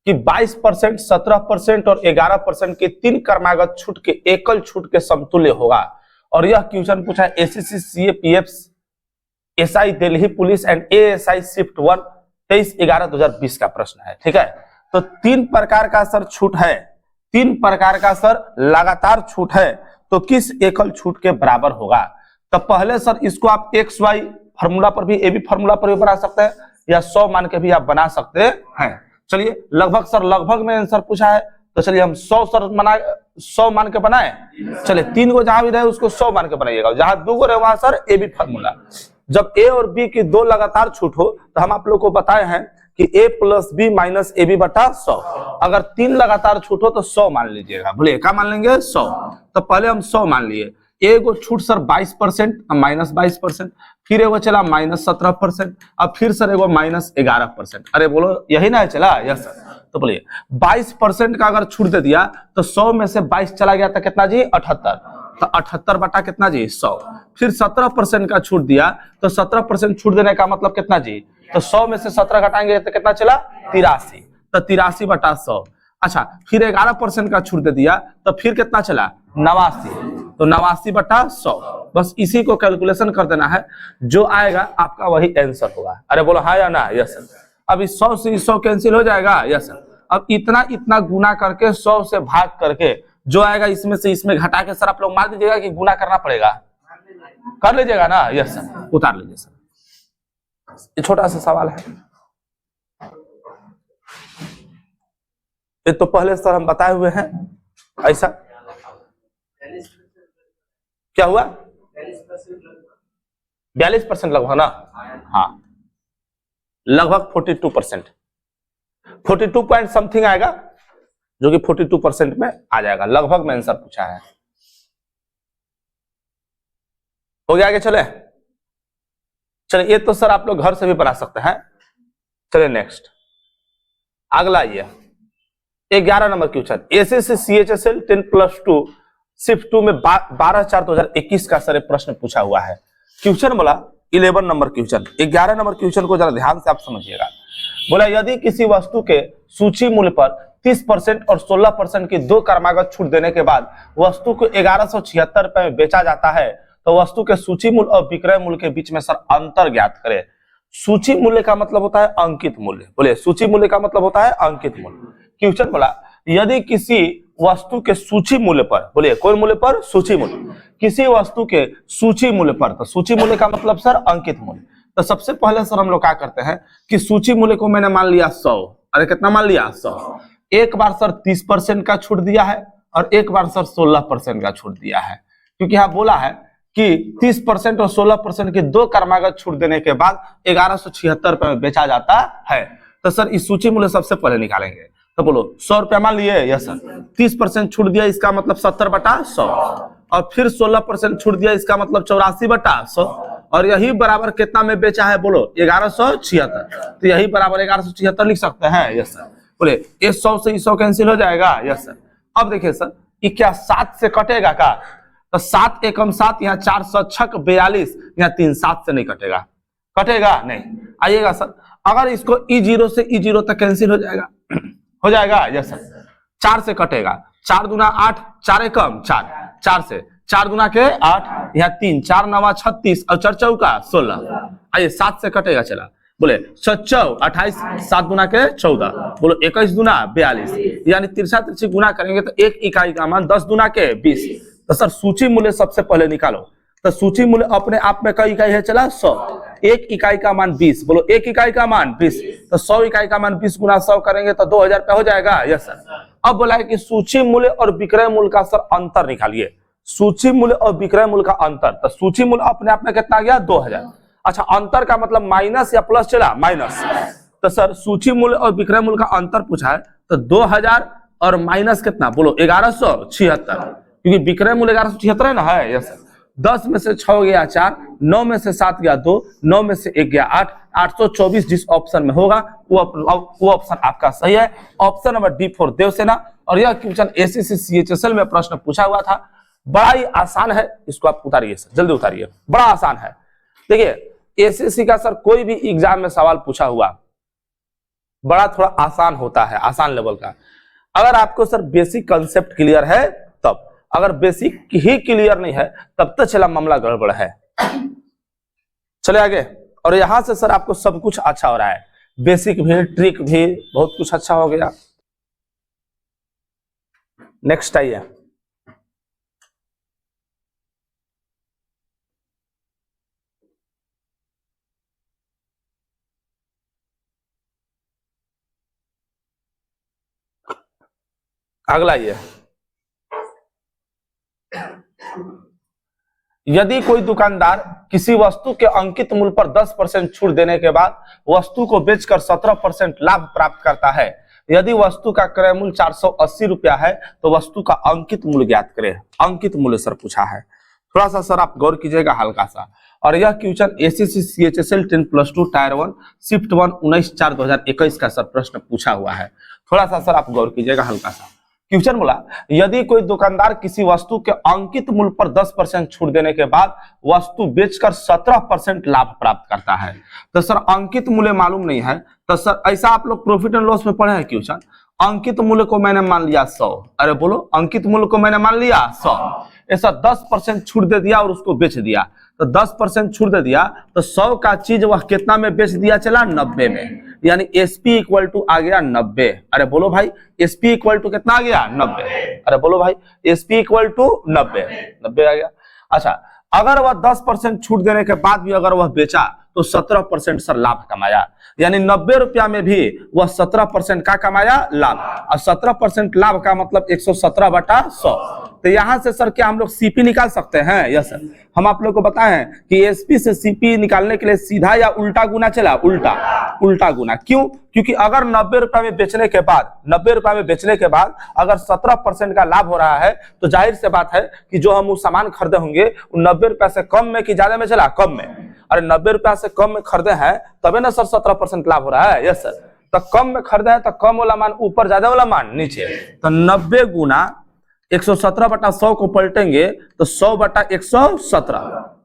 A: कि 22%, 17% और 11% के 3 क्रमागत छूट के एकल छूट के समतुल्य होगा, और यह क्वेश्चन पूछा है ACC CA PF SI Delhi police and ASI shift 1 23/11/2020 का प्रश्न है, ठीक है। तो 3 प्रकार का सर छूट है, 3 प्रकार का सर लगातार छूट है, तो किस एकल छूट के बराबर होगा। तो पहले सर इसको आप XY फार्मूला पर भी, AB फार्मूला पर भी बना सकते हैं, या 100 मान के भी आप बना सकते हैं। चलिए लगभग सर लगभग में आंसर पूछा है, तो चलिए हम 100 सर 100 मान के बनाए, चलिए 3 को जहां भी रहे उसको 100 मान के बनाइएगा, जहां 2 को रहे वहां सर AB फार्मूला। जब A और B की 2 लगातार छूट हो तो हम आप लोग को बताए हैं कि A + B - AB/100, अगर 3 लगातार छूट हो तो 100 मान लीजिएगा, बोलिए क्या मान लेंगे 100, तो पहले हम 100 मान लिए। एगो छूट सर 22%, -22%, फिर एगो चला -17%, अब फिर सर एगो -11%, अरे बोलो यही ना है चला, यस सर। तो बोलिए 22% का अगर छूट दे दिया तो 100 में से 22 चला गया तो कितना जी 78, तो 78 बटा कितना जी 100, फिर 17% का छूट दिया तो 17% छूट देने का मतलब कितना जी, तो 100 में से 17 घटाएंगे तो कितना चला 83, तो 83 बटा 100। अच्छा फिर 11% का छूट दे दिया तो फिर कितना चला 89, तो 89/100, बस इसी को कैलकुलेशन कर देना है, जो आएगा आपका वही आंसर होगा। अरे बोलो हाँ या ना? Yes sir. अब इस 100 से 100 कैंसिल हो जाएगा। Yes sir. अब इतना इतना गुना करके 100 से भाग करके जो आएगा इसमें से इसमें घटा के सर आप लोग मान दीजिएगा कि गुना करना पड़ेगा, कर लीजिएगा ना? यस सर, उतार लीजिए सर। ये छोटा सा सवाल है, ये तो पहले सर हम बताए हुए हैं। ऐसा क्या हुआ? 42% लगभग ना? हाँ, लगभग 42%, 42 पॉइंट समथिंग आएगा, जो कि 42% में आ जाएगा। लगभग में आंसर पूछा है। हो गया? आगे चले। चलिए, ये तो सर आप लोग घर से भी बना सकते हैं। चलिए नेक्स्ट, अगला ये 11 number question, SSC CHSL 10+2 shift 2 में 12/4/2021 का सर प्रश्न पूछा हुआ है। क्वेश्चन बोला 11 नंबर क्वेश्चन। 11 नंबर क्वेश्चन को जरा ध्यान से आप समझिएगा। बोला यदि किसी वस्तु के सूची मूल्य पर 30% और 16% की दो क्रमागत छूट देने के बाद वस्तु को 1176 रुपए में बेचा जाता है, तो वस्तु के सूची मूल्य और विक्रय मूल्य के बीच में सर अंतर ज्ञात करें। सूची मूल्य का मतलब होता है अंकित मूल्य। बोले सूची मूल्य का मतलब होता है अंकित मूल्य। क्वेश्चन बोला यदि किसी वस्तु के सूची मूल्य पर, बोलिए कौन मूल्य पर? सूची मूल्य। किसी वस्तु के सूची मूल्य पर, तो सूची मूल्य का मतलब सर अंकित मूल्य। तो सबसे पहले सर हम लोग क्या करते हैं कि सूची मूल्य को मैंने मान लिया 100। अरे कितना मान लिया? 100। एक बार सर 30% का छूट दिया है और एक बार सर 16% का छूट दिया है, क्योंकि यहाँ बोला है कि 30% और 16% की दो क्रमागत छूट देने के बाद 1176 रुपए में बेचा जाता है। तो सर इस सूची मूल्य सबसे पहले निकालेंगे। तो बोलो 100 रुपया मान लिए? Yes sir. 30% छूट दिया, इसका मतलब 70/100, और फिर 16% छूट दिया, इसका मतलब 84/100, और यही बराबर कितना में बेचा है? बोलो 1176। तो यही बराबर 1176 लिख सकते हैं। Yes sir. बोले ये 100 से 100 कैंसिल हो जाएगा। Yes sir. अब देखिए सर, ये क्या 7 से कटेगा का? तो 7 एकम 7, यहाँ 4 7 6 42, यहाँ 3 7 से नहीं कटेगा। कटेगा नहीं। आइएगा सर, अगर इसको E0 से E0 तक कैंसिल हो जाएगा, हो जाएगा। Yes sir. 4 से कटेगा, 4 दूना 8, 4 एकम 4, 4 से 4 दूना के 8, यहाँ 3, 4 9 36 और 4 चौका 16। आइए 7 से कटेगा। चला बोले 7 28, 7 गुना के 14, बोलो 21 दूना 42, यानी तिरछा तिरछी गुना करेंगे तो एक इकाई का मान 10 दूना के 20। तो सर सूची मूल्य सबसे पहले निकालो। तो सूची मूल्य अपने आप में कई इकाई है? चला 100। एक इकाई का मान 20, बोलो एक इकाई का मान 20, तो 100 इकाई का मान 20 गुना 100 करेंगे तो 2000 रुपया हो जाएगा। Yes sir. अब बोला है कि सूची मूल्य और विक्रय मूल्य का सर अंतर निकालिए। सूची मूल्य और विक्रय मूल्य का अंतर, तो सूची मूल्य अपने आप में कितना आ गया? 2000। अच्छा, अंतर का मतलब माइनस या प्लस? चला माइनस। तो सर सूची मूल्य और विक्रय मूल्य का अंतर पूछा है, तो 2000 और माइनस कितना? बोलो 1176, क्योंकि विक्रय मूल्य 1176 है ना? है। Yes sir. 10 में से 6 गया 4, 9 में से 7 गया 2, 9 में से 1 गया 8, 824 जिस ऑप्शन में होगा वो ऑप्शन आपका सही है। Option number D for Devasena. और यह क्वेश्चन एसएससी सीएचएसएल में प्रश्न पूछा हुआ था। बड़ा ही आसान है, इसको आप उतारिए सर, जल्दी उतारिए, बड़ा आसान है। देखिए एसएससी का सर कोई भी एग्जाम में सवाल पूछा हुआ बड़ा थोड़ा आसान होता है, आसान लेवल का। अगर आपको सर बेसिक कंसेप्ट क्लियर है तब, अगर बेसिक ही क्लियर नहीं है तब तो चला मामला गड़बड़ है। चले आगे। और यहां से सर आपको सब कुछ अच्छा हो रहा है, बेसिक भी, ट्रिक भी, बहुत कुछ अच्छा हो गया। नेक्स्ट आइए। अगला ये, यदि कोई दुकानदार किसी वस्तु के अंकित मूल्य पर 10% छूट देने के बाद वस्तु को बेचकर 17% लाभ प्राप्त करता है, यदि वस्तु का क्रय मूल्य 480 रुपया है, तो वस्तु का अंकित मूल्य ज्ञात करें। अंकित मूल्य सर पूछा है, थोड़ा सा सर आप गौर कीजिएगा हल्का सा। और यह question SSC CHSL 10+2 tyre 1 shift 1 19/4/2021 का सर प्रश्न पूछा हुआ है। थोड़ा सा सर आप गौर कीजिएगा हल्का सा। क्वेश्चन बोला यदि कोई दुकानदार किसी वस्तु के अंकित मूल्य पर 10% छूट देने के बाद वस्तु बेचकर 17% लाभ प्राप्त करता है, तो सर अंकित मूल्य मालूम नहीं है, तो सर ऐसा आप लोग प्रॉफिट एंड लॉस में पढ़े हैं क्वेश्चन। अंकित मूल्य को मैंने मान लिया 100, अरे बोलो अंकित मूल्य को मैंने मान लिया 100, ऐसा 10% छूट दे दिया और उसको बेच दिया, तो 10% छूट दे दिया तो 100 का चीज वह कितना में बेच दिया चला 90 में, यानी एसपी इक्वल टू आ गया 90। अरे बोलो भाई एसपी इक्वल टू कितना आ गया 90। अरे बोलो भाई एसपी इक्वल टू 90 आ गया। अच्छा अगर वह 10% छूट देने के बाद भी अगर वह बेचा तो 17% सर लाभ कमाया, यानी 90 रुपया में भी वह 17% का कमाया लाभ, और 17% लाभ का मतलब 117/100। तो यहां से सर क्या हम लोग सीपी निकाल सकते हैं? यस सर, हम आप लोग को बताएं कि एसपी से सीपी निकालने के लिए सीधा या उल्टा गुना चला, उल्टा गुना। क्यों? क्योंकि अगर 90 रुपया में बेचने के बाद 90 रुपया में बेचने के बाद अगर 17% का लाभ हो रहा है तो जाहिर से बात है कि जो हम वो सामान खरीदे होंगे 90 रुपया से कम में कि ज्यादा में चला, कम में। अरे 90 रुपया से कम में खरीदे हैं तबे ना सर 17% लाभ हो रहा है। यस सर, तो कम में खरीदे हैं तो कम वाला मान ऊपर, ज्यादा वाला मान नीचे। तो 90 गुना 117/100 को पलटेंगे तो 100/117,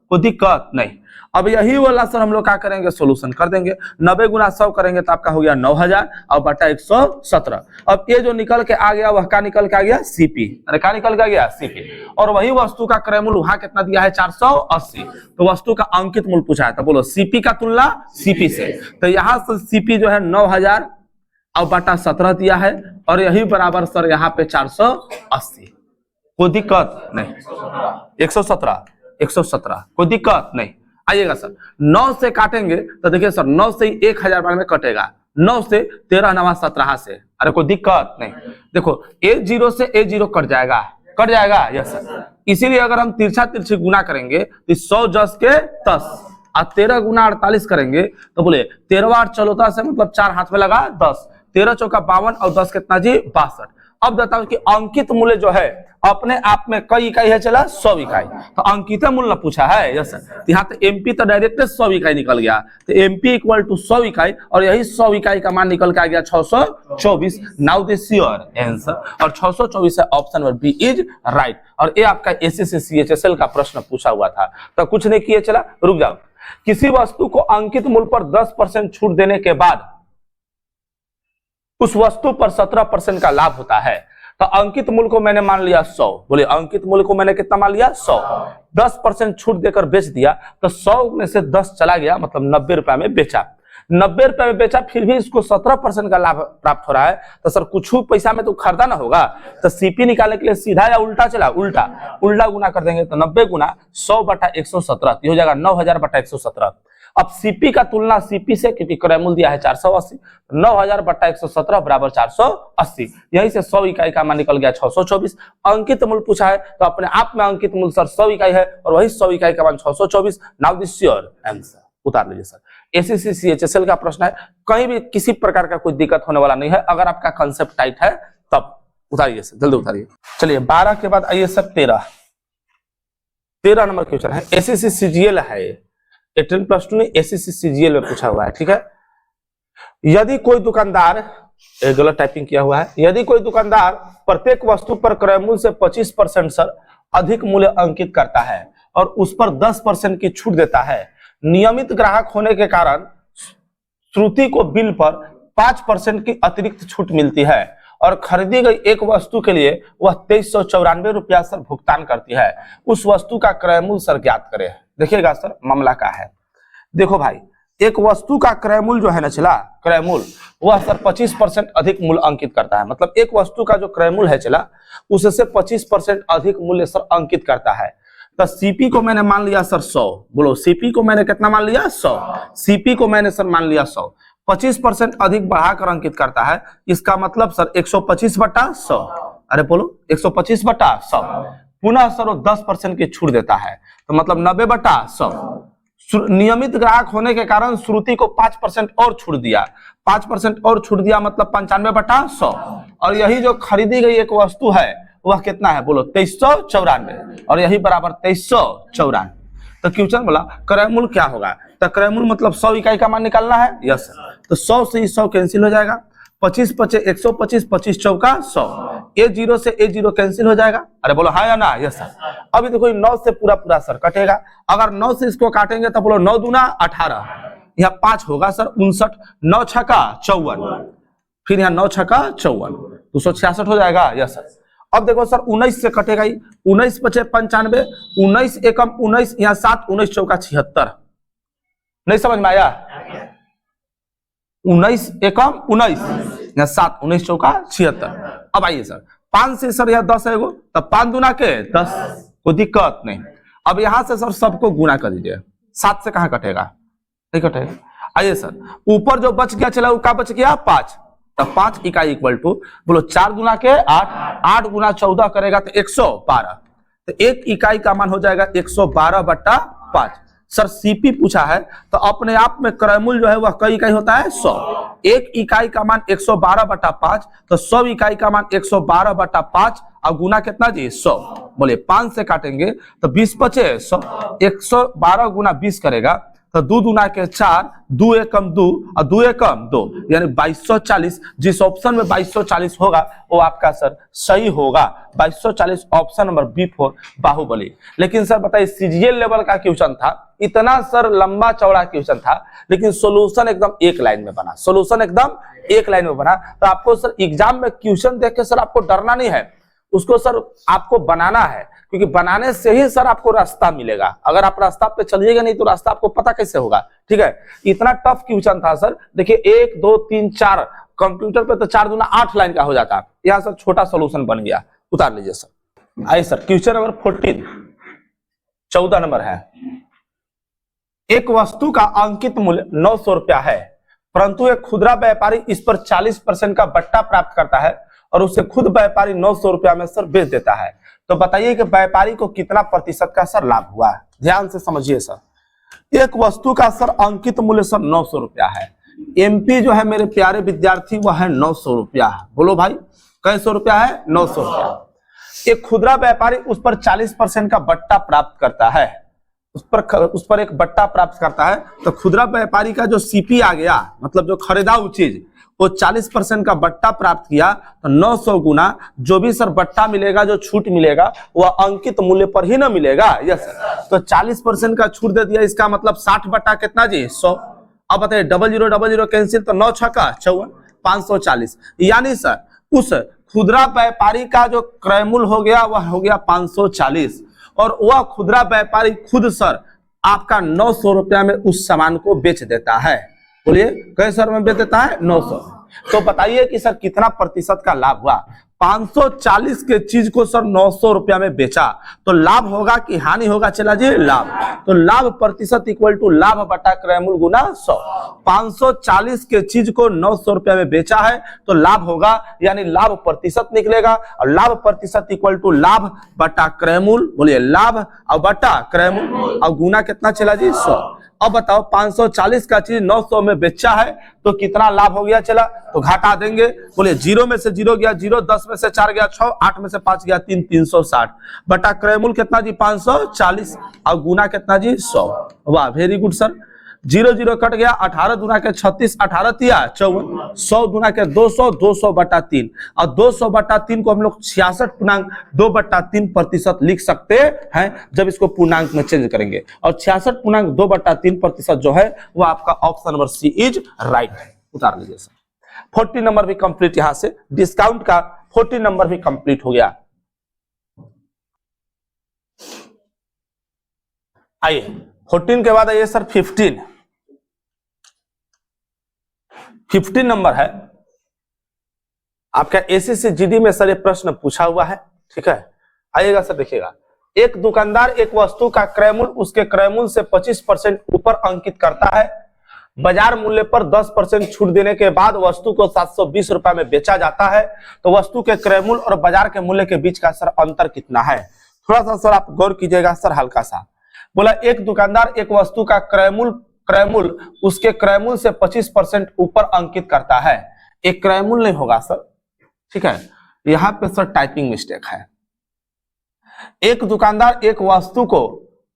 A: कोई दिक्कत नहीं। अब यही वाला सर हम लोग क्या करेंगे, सोल्यूशन कर देंगे। 90 गुना 100 करेंगे तो आपका हो गया 9000 और बटा 117। अब ये जो निकल के आ गया वह क्या निकल के आ गया, सीपी। अरे क्या निकल के आ गया, सीपी। और वही वस्तु का क्रय मूल्य वहां कितना दिया है 480, तो वस्तु का अंकित मूल्य पूछा है। तो बोलो सीपी का तुलना सीपी से, तो यहाँ से सीपी जो है 9000 और बटा 17 दिया है, और यही बराबर सर यहाँ पे 480। कोई दिक्कत नहीं, 117 कोई दिक्कत नहीं। आइएगा सर 9 से काटेंगे तो देखिए सर 9 से 1000 बार में कटेगा, 9 से 13 9 17 से। अरे कोई दिक्कत नहीं। देखो A0 से A0 कट जाएगा। यस सर, इसीलिए अगर हम तिरछी गुना करेंगे तो 100 10 के 10 और 13 गुना 48 करेंगे तो बोले 13 8 14 से मतलब 4 हाथ में लगा 10, 13 चौका 52 और 10 कितना जी 62। अब बताओ कि अंकित मूल्य जो है अपने आप में कई इकाई है चला 100 इकाई, तो अंकित मूल्य पूछा है। यस सर, यहाँ तो एमपी तो डायरेक्ट 100 इकाई निकल गया, तो एमपी इक्वल टू 100 इकाई, और यही 100 इकाई का मान निकल के आ गया 624। नाउ दिस योर आंसर, और 624 है, option number B is right. और ये आपका एसएससी सीएचएसएल का प्रश्न पूछा हुआ था, तो कुछ नहीं किए चला, रुक जाओ। किसी वस्तु को अंकित मूल्य पर 10% छूट देने के बाद उस वस्तु पर 17% का लाभ होता है, तो अंकित मूल्य को मैंने मान लिया 100। बोले अंकित मूल्य को मैंने कितना मान लिया 100, 10% छूट देकर बेच दिया, तो 100 में से 10 चला गया, मतलब 90 रुपया में बेचा। 90 रुपया में बेचा, फिर भी इसको 17% का लाभ प्राप्त हो रहा है, तो सर कुछ पैसा में तो खरीदा ना होगा, तो सीपी निकालने के लिए सीधा या उल्टा चला, उल्टा गुना कर देंगे, तो 90 गुना 100/117 हो जाएगा 9000/117। अब सीपी का तुलना सीपी से, क्योंकि क्रय मूल्य दिया है 480, 9000/117 बराबर 480। यहीं से 100 इकाई का मान निकल गया 624। अंकित मूल्य पूछा है तो अपने आप में अंकित मूल्य सर 100 इकाई है, और वही 100 इकाई का मान 624। नाउ दिस योर आंसर, उतार लीजिए सर। एसएससी सीएचएसएल का प्रश्न है, कहीं भी किसी प्रकार का कोई दिक्कत होने वाला नहीं है, अगर आपका कंसेप्ट टाइट है तब उतारिए सर, जल्दी उतारिए। चलिए 12 के बाद आइए सर 13 नंबर क्वेश्चन है, एसएससी सीजीएल है, 18+2 ने एसएससी सीजीएल में पूछा हुआ है, ठीक है। यदि कोई दुकानदार, गलत टाइपिंग किया हुआ है, यदि कोई दुकानदार प्रत्येक वस्तु पर क्रय मूल्य से 25% सर अधिक मूल्य अंकित करता है और उस पर 10% की छूट देता है, नियमित ग्राहक होने के कारण श्रुति को बिल पर 5% की अतिरिक्त छूट मिलती है और खरीदी गई एक वस्तु के लिए वह 2394 रुपया सर भुगतान करती है, उस वस्तु का क्रय मूल्य सर ज्ञात करें। देखिएगा सर मामला क्या है, देखो भाई एक वस्तु का क्रय मूल्य जो है ना चला, क्रय मूल्य वह सर 25% अधिक मूल्य अंकित करता है, मतलब एक वस्तु का जो क्रय मूल्य है चला उससे 25% अधिक मूल्य सर अंकित करता है। तो सीपी को मैंने मान लिया सर 100, बोलो सीपी को मैंने कितना मान लिया 100, सीपी को मैंने सर मान लिया 100, 25% अधिक बढ़ाकर अंकित करता है, इसका मतलब सर 125/100। अरे बोलो 125/100, पुनः सर वो 10% की छूट देता है, तो मतलब 90/100। नियमित ग्राहक होने के कारण श्रुति को 5% और छूट दिया, 5% और छूट दिया मतलब 95/100, और यही जो खरीदी गई एक वस्तु है वह कितना है, बोलो 2394, और यही बराबर 2394। तो क्वेश्चन बोला क्रय मूल्य क्या होगा, तो क्रय मूल्य मतलब 100 इकाई का मान निकालना है। यस, तो 100 से 100 कैंसिल हो जाएगा, 25 5 125, 25 चौका 100, A0 से A0 कैंसिल हो जाएगा। अरे बोलो हाँ या ना, यस सर। अभी देखो 9 से पूरा सर कटेगा, अगर 9 से इसको काटेंगे तो बोलो 9 दूना 18, यहाँ 5 होगा सर 59, 9 छक्का 54, फिर यहाँ 9 छक्का 54, 266 हो जाएगा। Yes sir. अब देखो सर 19 से कटेगा ही, 19 बचे 95, 19 एकम 19, यहाँ 7, 19 चौका 76। नहीं समझ में आया? 19 एकम 19, यहाँ 7, 19 चौका 76। अब आइए सर 5 से सर यहाँ 10 है वो, तब 5 दूना के 10, कोई दिक्कत नहीं। अब यहां से सर सबको गुना कर दीजिए, 7 से कहां कटेगा? नहीं कटेगा। आइए सर ऊपर जो बच गया चला वो क्या बच गया? 5, तब 5 इकाई इक्वल टू बोलो 4 गुना के 8, 8 गुना 14 करेगा तो 112, तो 1 इकाई का मान हो जाएगा 112/5। सर सीपी पूछा है तो अपने आप में क्रयमूल्य जो है वह कई इकाई होता है? 100। 1 इकाई का मान 112/5, तो 100 इकाई का मान 112/5 और गुना कितना जी? 100। बोलिए 5 से काटेंगे तो 20 बचे 100, 112 गुना 20 करेगा तो 2 दूना के 4, 2 एकम 2 और 2 एकम 2, यानी 2240। जिस ऑप्शन में 2240 होगा वो आपका सर सही होगा। 2240 ऑप्शन नंबर B4 बाहुबली। लेकिन सर बताइए सीजीएल लेवल का क्वेश्चन था, इतना सर लंबा चौड़ा क्वेश्चन था, लेकिन सॉल्यूशन एकदम एक लाइन में बना, सॉल्यूशन एकदम एक लाइन में बना। तो आपको सर एग्जाम में क्वेश्चन देख के सर आपको डरना नहीं है, उसको सर आपको बनाना है, क्योंकि बनाने से ही सर आपको रास्ता मिलेगा। अगर आप रास्ता पे चलिएगा नहीं तो रास्ता आपको पता कैसे होगा? ठीक है, इतना टफ क्वेश्चन था सर। देखिए 1 2 3 4, कंप्यूटर पे तो 4 दूना 8 लाइन का हो जाता, यहाँ सर छोटा सॉल्यूशन बन गया। उतार लीजिए सर। आइए सर क्वेश्चन नंबर 14, 14 नंबर है। एक वस्तु का अंकित मूल्य 900 रुपया है, परंतु एक खुदरा व्यापारी इस पर 40% का बट्टा प्राप्त करता है और उसे खुद व्यापारी 900 रुपया में सर बेच देता है। तो बताइए कि व्यापारी को कितना प्रतिशत का सर लाभ हुआ? ध्यान से समझिए सर। एक वस्तु का सर अंकित मूल्य सर 900 रुपया है। एमपी जो है मेरे प्यारे विद्यार्थी वह है 900 रुपया। बोलो भाई कैसे रुपया है? 900 रुपया। एक खुदरा व्यापारी उस पर 40% का बट्टा प्राप्त करता है, उस पर एक बट्टा प्राप्त करता है। तो खुदरा व्यापारी का जो सीपी आ गया, मतलब जो खरीदा वो चीज, वो 40% का बट्टा प्राप्त किया, तो 900 गुना जो भी सर बट्टा मिलेगा, जो छूट मिलेगा वह अंकित मूल्य पर ही ना मिलेगा। यस, तो 40% का छूट दे दिया, इसका मतलब 60 बट्टा कितना जी? 100। अब बताइए 0000 कैंसिल, तो 9 छक्का 54, 540। यानी सर उस खुदरा व्यापारी का जो क्रयमूल्य हो गया वह हो गया 540, और वह खुदरा व्यापारी खुद सर आपका 900 रुपया में उस सामान को बेच देता है। बोलिए कैसे सर में बेच देता है? 900। तो बताइए कि सर कितना प्रतिशत का लाभ हुआ? 540 के चीज को सर 900 रुपया में बेचा, तो लाभ होगा कि हानि होगा? चला जी लाभ। तो लाभ प्रतिशत इक्वल टू लाभ बटा क्रयमूल्य गुना 100। 540 के चीज को 900 रुपया में बेचा है तो लाभ होगा, यानी लाभ प्रतिशत निकलेगा, और लाभ प्रतिशत इक्वल टू लाभ बटा क्रयमूल्य। बोलिए लाभ और बटा क्रयमूल्य, और गुना कितना चला जी? 100। अब बताओ 540 का चीज 900 में बेचा है तो कितना लाभ हो गया? चला तो घटा देंगे। बोले 0 में से 0 गया 0, 10 में से 4 गया 6, 8 में से 5 गया 3, 360 बटा क्रयमूल्य कितना जी? 540, और गुना कितना जी? 100। वाह वेरी गुड सर। 0 0 कट गया, 18 दूना के 36, 18 तिया 54, 100 दूना के 200, 200 बटा 3, और 200 बटा 3 को हम लोग 66.2/3 प्रतिशत लिख सकते हैं जब इसको पूर्णांक में चेंज करेंगे, और 66.2/3% जो है वो आपका option number C is right है। उतार लीजिए सर। 40 नंबर भी कंप्लीट, यहां से डिस्काउंट का 40 नंबर भी कंप्लीट हो गया। आइए 14 के बाद आइए सर 15 नंबर है आपका एसएससी जीडी में सर ये प्रश्न पूछा हुआ है। ठीक है, आइएगा सर देखिएगा। एक दुकानदार एक वस्तु का क्रयमूल्य उसके क्रयमूल्य से 25% ऊपर अंकित करता है। बाजार मूल्य पर 10% छूट देने के बाद वस्तु को 720 रुपए में बेचा जाता है। तो वस्तु के क्रयमूल्य और बाजार के मूल्य के बीच का सर अंतर कितना है? थोड़ा सा सर आप गौर कीजिएगा सर, हल्का सा। बोला एक दुकानदार एक वस्तु का क्रयमूल्य उसके क्रयमूल्य से 25% ऊपर अंकित करता है। एक क्रयमूल्य नहीं होगा सर, ठीक है, यहां पे सर टाइपिंग मिस्टेक है। एक दुकानदार एक वस्तु को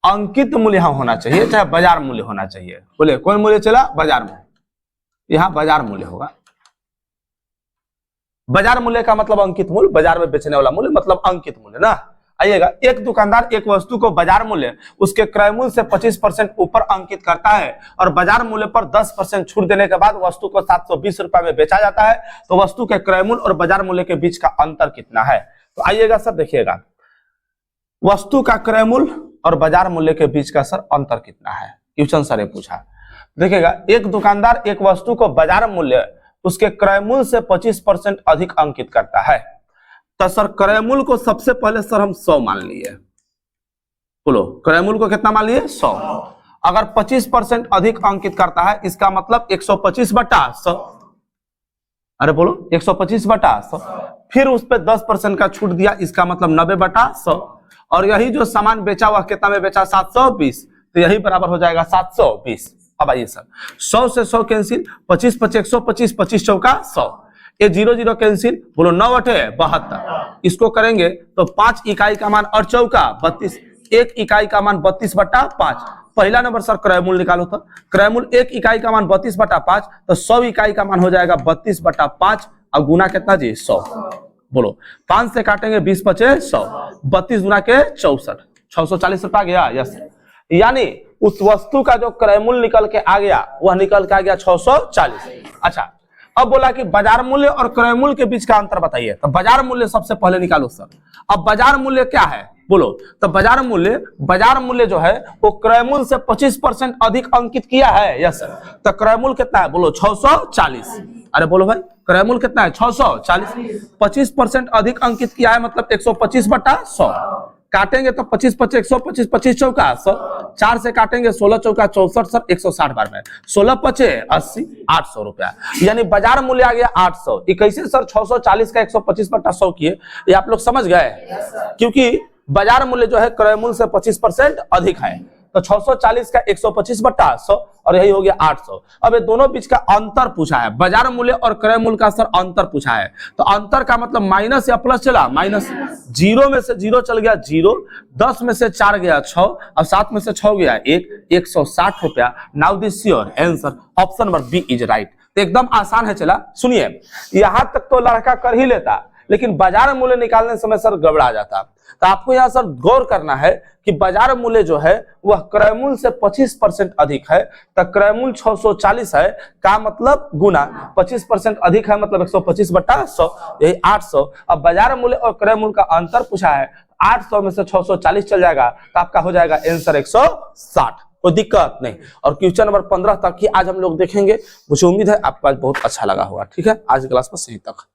A: अंकित मूल्य यहां होना चाहिए, चाहे बाजार मूल्य होना चाहिए। बोले कौन मूल्य चला? बाजार मूल्य। यहां बाजार मूल्य होगा। बाजार मूल्य का मतलब अंकित मूल्य, बाजार में बेचने वाला मूल्य मतलब अंकित मूल्य ना। आइएगा, एक दुकानदार एक वस्तु को बाजार मूल्य उसके क्रय मूल्य से 25% ऊपर अंकित करता है और बाजार मूल्य पर 10% छूट देने के बाद वस्तु को 720 रुपए में बेचा जाता है। तो वस्तु के क्रय मूल्य और बाजार मूल्य के बीच का अंतर कितना है? तो आइएगा सर, देखिएगा वस्तु का क्रय मूल्य और बाजार मूल्य के बीच का सर अंतर कितना है, क्वेश्चन सर ने पूछा। देखिएगा, एक दुकानदार एक वस्तु को बाजार मूल्य उसके क्रय मूल्य से 25% अधिक अंकित करता है, तो सर क्रय मूल्य को सबसे पहले सर हम 100 मान लिए। बोलो, क्रय मूल्य को कितना मान लिए? 100। अगर 25% अधिक अंकित करता है, इसका मतलब 125/100। अरे बोलो, 125/100। फिर उस पर 10% का छूट दिया, इसका मतलब 90/100। और यही जो सामान बेचा हुआ कितना में बेचा? 720, तो यही बराबर हो जाएगा 720। अब आइए सर, 100 से 100 कैंसिल, 25 × 5 = 125, 25 चौका 100, ये 0 0 कैंसिल, बोलो 9 × 8 = 72। इसको करेंगे तो 5 इकाई का मान और चौका 32, 1 इकाई का मान 32/5। पहला नंबर सर क्रय मूल्य निकालो, तो क्रय मूल्य 1 इकाई का मान 32/5, तो 100 इकाई का मान हो जाएगा 32/5 और गुना कितना जी? 100। बोलो, 5 से काटेंगे 20 × 5 = 100, 32 गुना के 64, 640 रुपया गया। यस, यानी उस वस्तु का जो क्रय मूल्य निकल के आ गया वह निकल के आ गया 640। अच्छा, अब बोला कि बाजार मूल्य और क्रय मूल्य के बीच का अंतर बताइए, तो बाजार मूल्य सबसे पहले निकालो सर। अब बाजार मूल्य क्या है? बोलो, तो बाजार मूल्य जो है वो क्रय मूल्य से 25% अधिक अंकित किया है। यस सर, तो क्रय मूल्य कितना है? बोलो 640। अरे बोलो भाई, क्रय मूल्य कितना है? 640। 25% अधिक अंकित किया है मतलब 125/100। काटेंगे तो 25 × 5 = 125, 25 चौका 100, 4 से काटेंगे 16 चौका 64 सर, 160 बार में 16 × 5 = 80, 800 रुपया। यानी बाजार मूल्य आ गया 800। ये कैसे सर 640 का 125/100 किए? ये आप लोग समझ गए? क्योंकि बाजार मूल्य जो है क्रय मूल्य से 25% अधिक है, तो 640 का 125/100 और यही हो गया 800। अब ये दोनों बीच का अंतर पूछा है, बाजार मूल्य और क्रय मूल्य का सर अंतर पूछा है, तो अंतर का मतलब माइनस या प्लस चला? माइनस। 0 में से 0 चल गया 0, 10 में से 4 गया 6 और 7 में से 6 गया 1, 160 रुपया। Now this your answer, option number B is right. तो एकदम आसान है। चला सुनिए, यहां तक तो लड़का कर ही लेता, लेकिन बाजार मूल्य निकालने समय सर गड़बड़ा जाता। तो आपको यहाँ सर गौर करना है कि बाजार मूल्य जो है वह क्रय मूल्य से 25% अधिक है, तो क्रय मूल्य 640 है का मतलब गुना 25% अधिक है मतलब 125/100, यही 800। अब बाजार मूल्य और क्रय मूल्य का अंतर पूछा है, 800 में से 640 चल जाएगा तो आपका हो जाएगा आंसर 160। कोई दिक्कत नहीं। और क्वेश्चन नंबर 15 तक ही आज हम लोग देखेंगे। मुझे उम्मीद है आपको आज बहुत अच्छा लगा होगा। ठीक है, आज क्लास में सही तक।